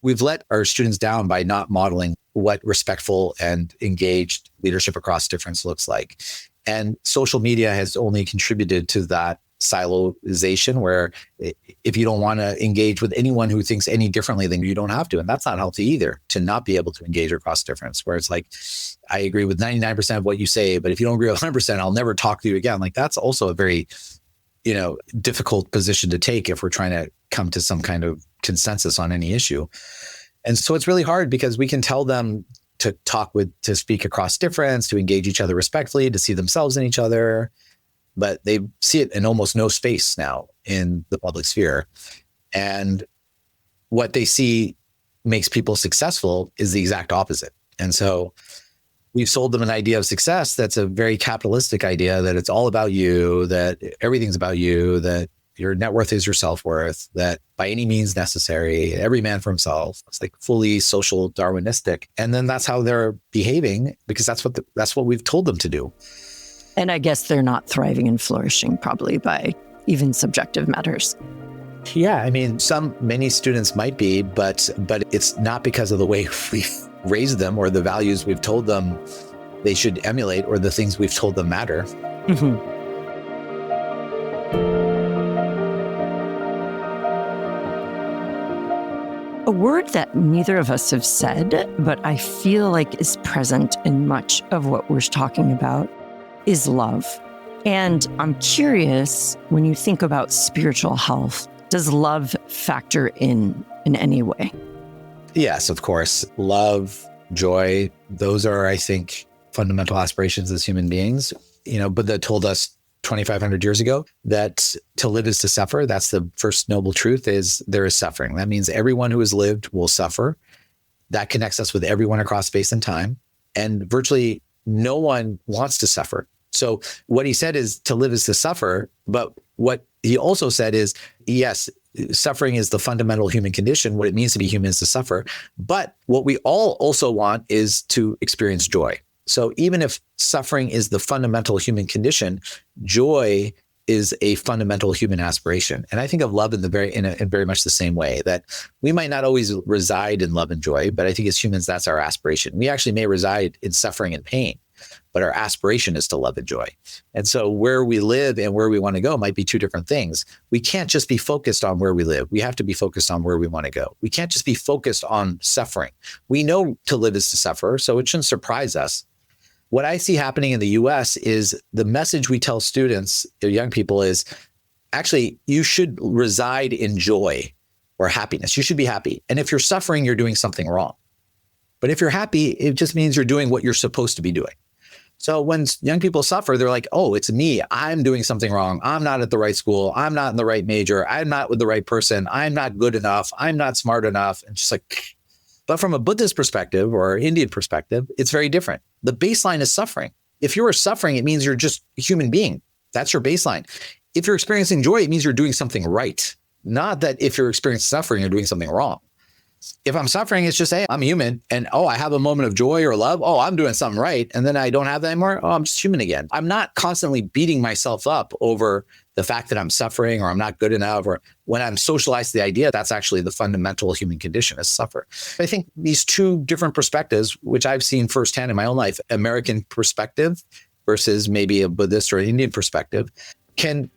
We've let our students down by not modeling what respectful and engaged leadership across difference looks like. And social media has only contributed to that siloization, where if you don't want to engage with anyone who thinks any differently, then you don't have to. And that's not healthy either, to not be able to engage across difference, where it's like, I agree with 99% of what you say, but if you don't agree with 100%, I'll never talk to you again. Like, that's also a very difficult position to take if we're trying to come to some kind of consensus on any issue. And so it's really hard because we can tell them to speak across difference, to engage each other respectfully, to see themselves in each other, but they see it in almost no space now in the public sphere. And what they see makes people successful is the exact opposite. And so we've sold them an idea of success that's a very capitalistic idea, that it's all about you, that everything's about you, that your net worth is your self-worth, that by any means necessary, every man for himself. It's like fully social Darwinistic. And then that's how they're behaving, because that's what we've told them to do. And I guess they're not thriving and flourishing, probably by even subjective matters. Yeah, I mean, many students might be, but it's not because of the way we raised them or the values we've told them they should emulate or the things we've told them matter. Mm-hmm. A word that neither of us have said, but I feel like is present in much of what we're talking about, is love. And I'm curious, when you think about spiritual health, does love factor in any way? Yes, of course. Love, joy, those are, I think, fundamental aspirations as human beings. Buddha told us 2,500 years ago, that to live is to suffer. That's the first noble truth, is there is suffering. That means everyone who has lived will suffer. That connects us with everyone across space and time. And virtually no one wants to suffer. So what he said is to live is to suffer. But what he also said is, yes, suffering is the fundamental human condition. What it means to be human is to suffer. But what we all also want is to experience joy. So even if suffering is the fundamental human condition, joy is a fundamental human aspiration. And I think of love in very much the same way, that we might not always reside in love and joy, but I think as humans, that's our aspiration. We actually may reside in suffering and pain, but our aspiration is to love and joy. And so where we live and where we want to go might be two different things. We can't just be focused on where we live. We have to be focused on where we want to go. We can't just be focused on suffering. We know to live is to suffer, so it shouldn't surprise us. What I see happening in the US is the message we tell students, young people, is actually you should reside in joy or happiness. You should be happy. And if you're suffering, you're doing something wrong. But if you're happy, it just means you're doing what you're supposed to be doing. So when young people suffer, they're like, oh, it's me. I'm doing something wrong. I'm not at the right school. I'm not in the right major. I'm not with the right person. I'm not good enough. I'm not smart enough. And just like, but from a Buddhist perspective or Indian perspective, it's very different. The baseline is suffering. If you are suffering, it means you're just a human being. That's your baseline. If you're experiencing joy, it means you're doing something right. Not that if you're experiencing suffering, you're doing something wrong. If I'm suffering, it's just, hey, I'm human. And I have a moment of joy or love. Oh, I'm doing something right. And then I don't have that anymore. Oh, I'm just human again. I'm not constantly beating myself up over the fact that I'm suffering or I'm not good enough, or when I'm socialized to the idea that's actually the fundamental human condition is suffer. I think these two different perspectives, which I've seen firsthand in my own life, American perspective versus maybe a Buddhist or Indian perspective, can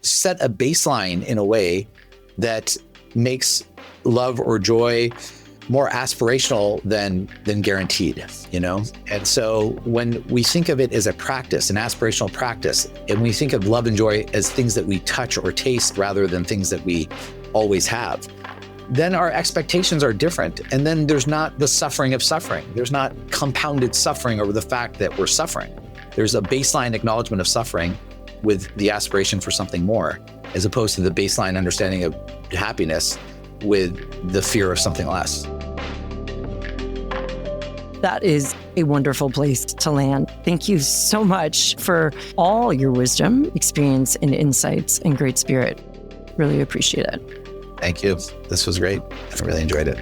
set a baseline in a way that makes love or joy more aspirational than guaranteed, And so when we think of it as a practice, an aspirational practice, and we think of love and joy as things that we touch or taste rather than things that we always have, then our expectations are different. And then there's not the suffering of suffering. There's not compounded suffering over the fact that we're suffering. There's a baseline acknowledgement of suffering with the aspiration for something more, as opposed to the baseline understanding of happiness with the fear of something less. That is a wonderful place to land. Thank you so much for all your wisdom, experience, and insights and great spirit. Really appreciate it. Thank you. This was great. I really enjoyed it.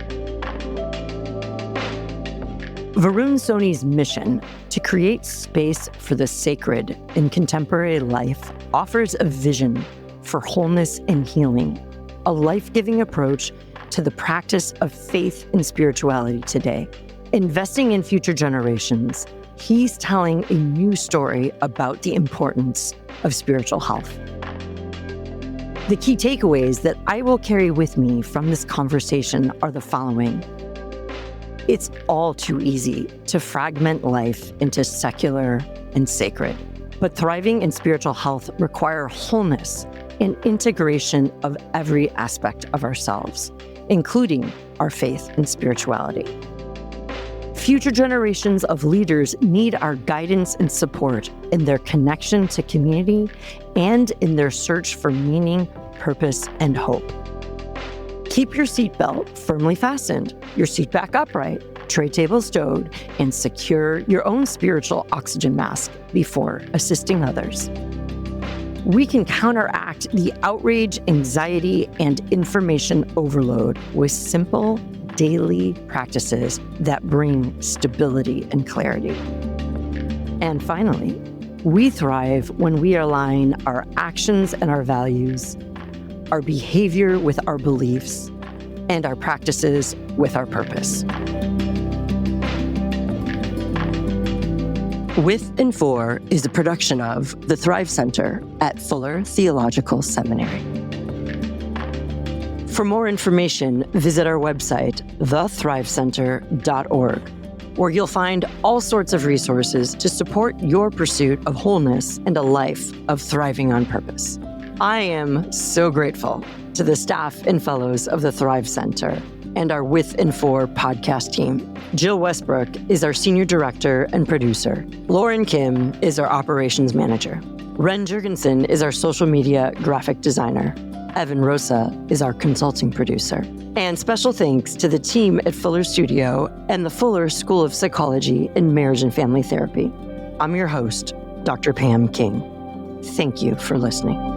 Varun Soni's mission to create space for the sacred in contemporary life offers a vision for wholeness and healing, a life-giving approach to the practice of faith and spirituality today. Investing in future generations, he's telling a new story about the importance of spiritual health. The key takeaways that I will carry with me from this conversation are the following. It's all too easy to fragment life into secular and sacred, but thriving in spiritual health requires wholeness and integration of every aspect of ourselves, including our faith and spirituality. Future generations of leaders need our guidance and support in their connection to community and in their search for meaning, purpose, and hope. Keep your seatbelt firmly fastened, your seat back upright, tray table stowed, and secure your own spiritual oxygen mask before assisting others. We can counteract the outrage, anxiety, and information overload with simple daily practices that bring stability and clarity. And finally, we thrive when we align our actions and our values, our behavior with our beliefs, and our practices with our purpose. With and For is a production of the Thrive Center at Fuller Theological Seminary. For more information, visit our website, thethrivecenter.org, where you'll find all sorts of resources to support your pursuit of wholeness and a life of thriving on purpose. I am so grateful to the staff and fellows of the Thrive Center and our With and For podcast team. Jill Westbrook is our senior director and producer. Lauren Kim is our operations manager. Ren Jurgensen is our social media graphic designer. Evan Rosa is our consulting producer. And special thanks to the team at Fuller Studio and the Fuller School of Psychology and Marriage and Family Therapy. I'm your host, Dr. Pam King. Thank you for listening.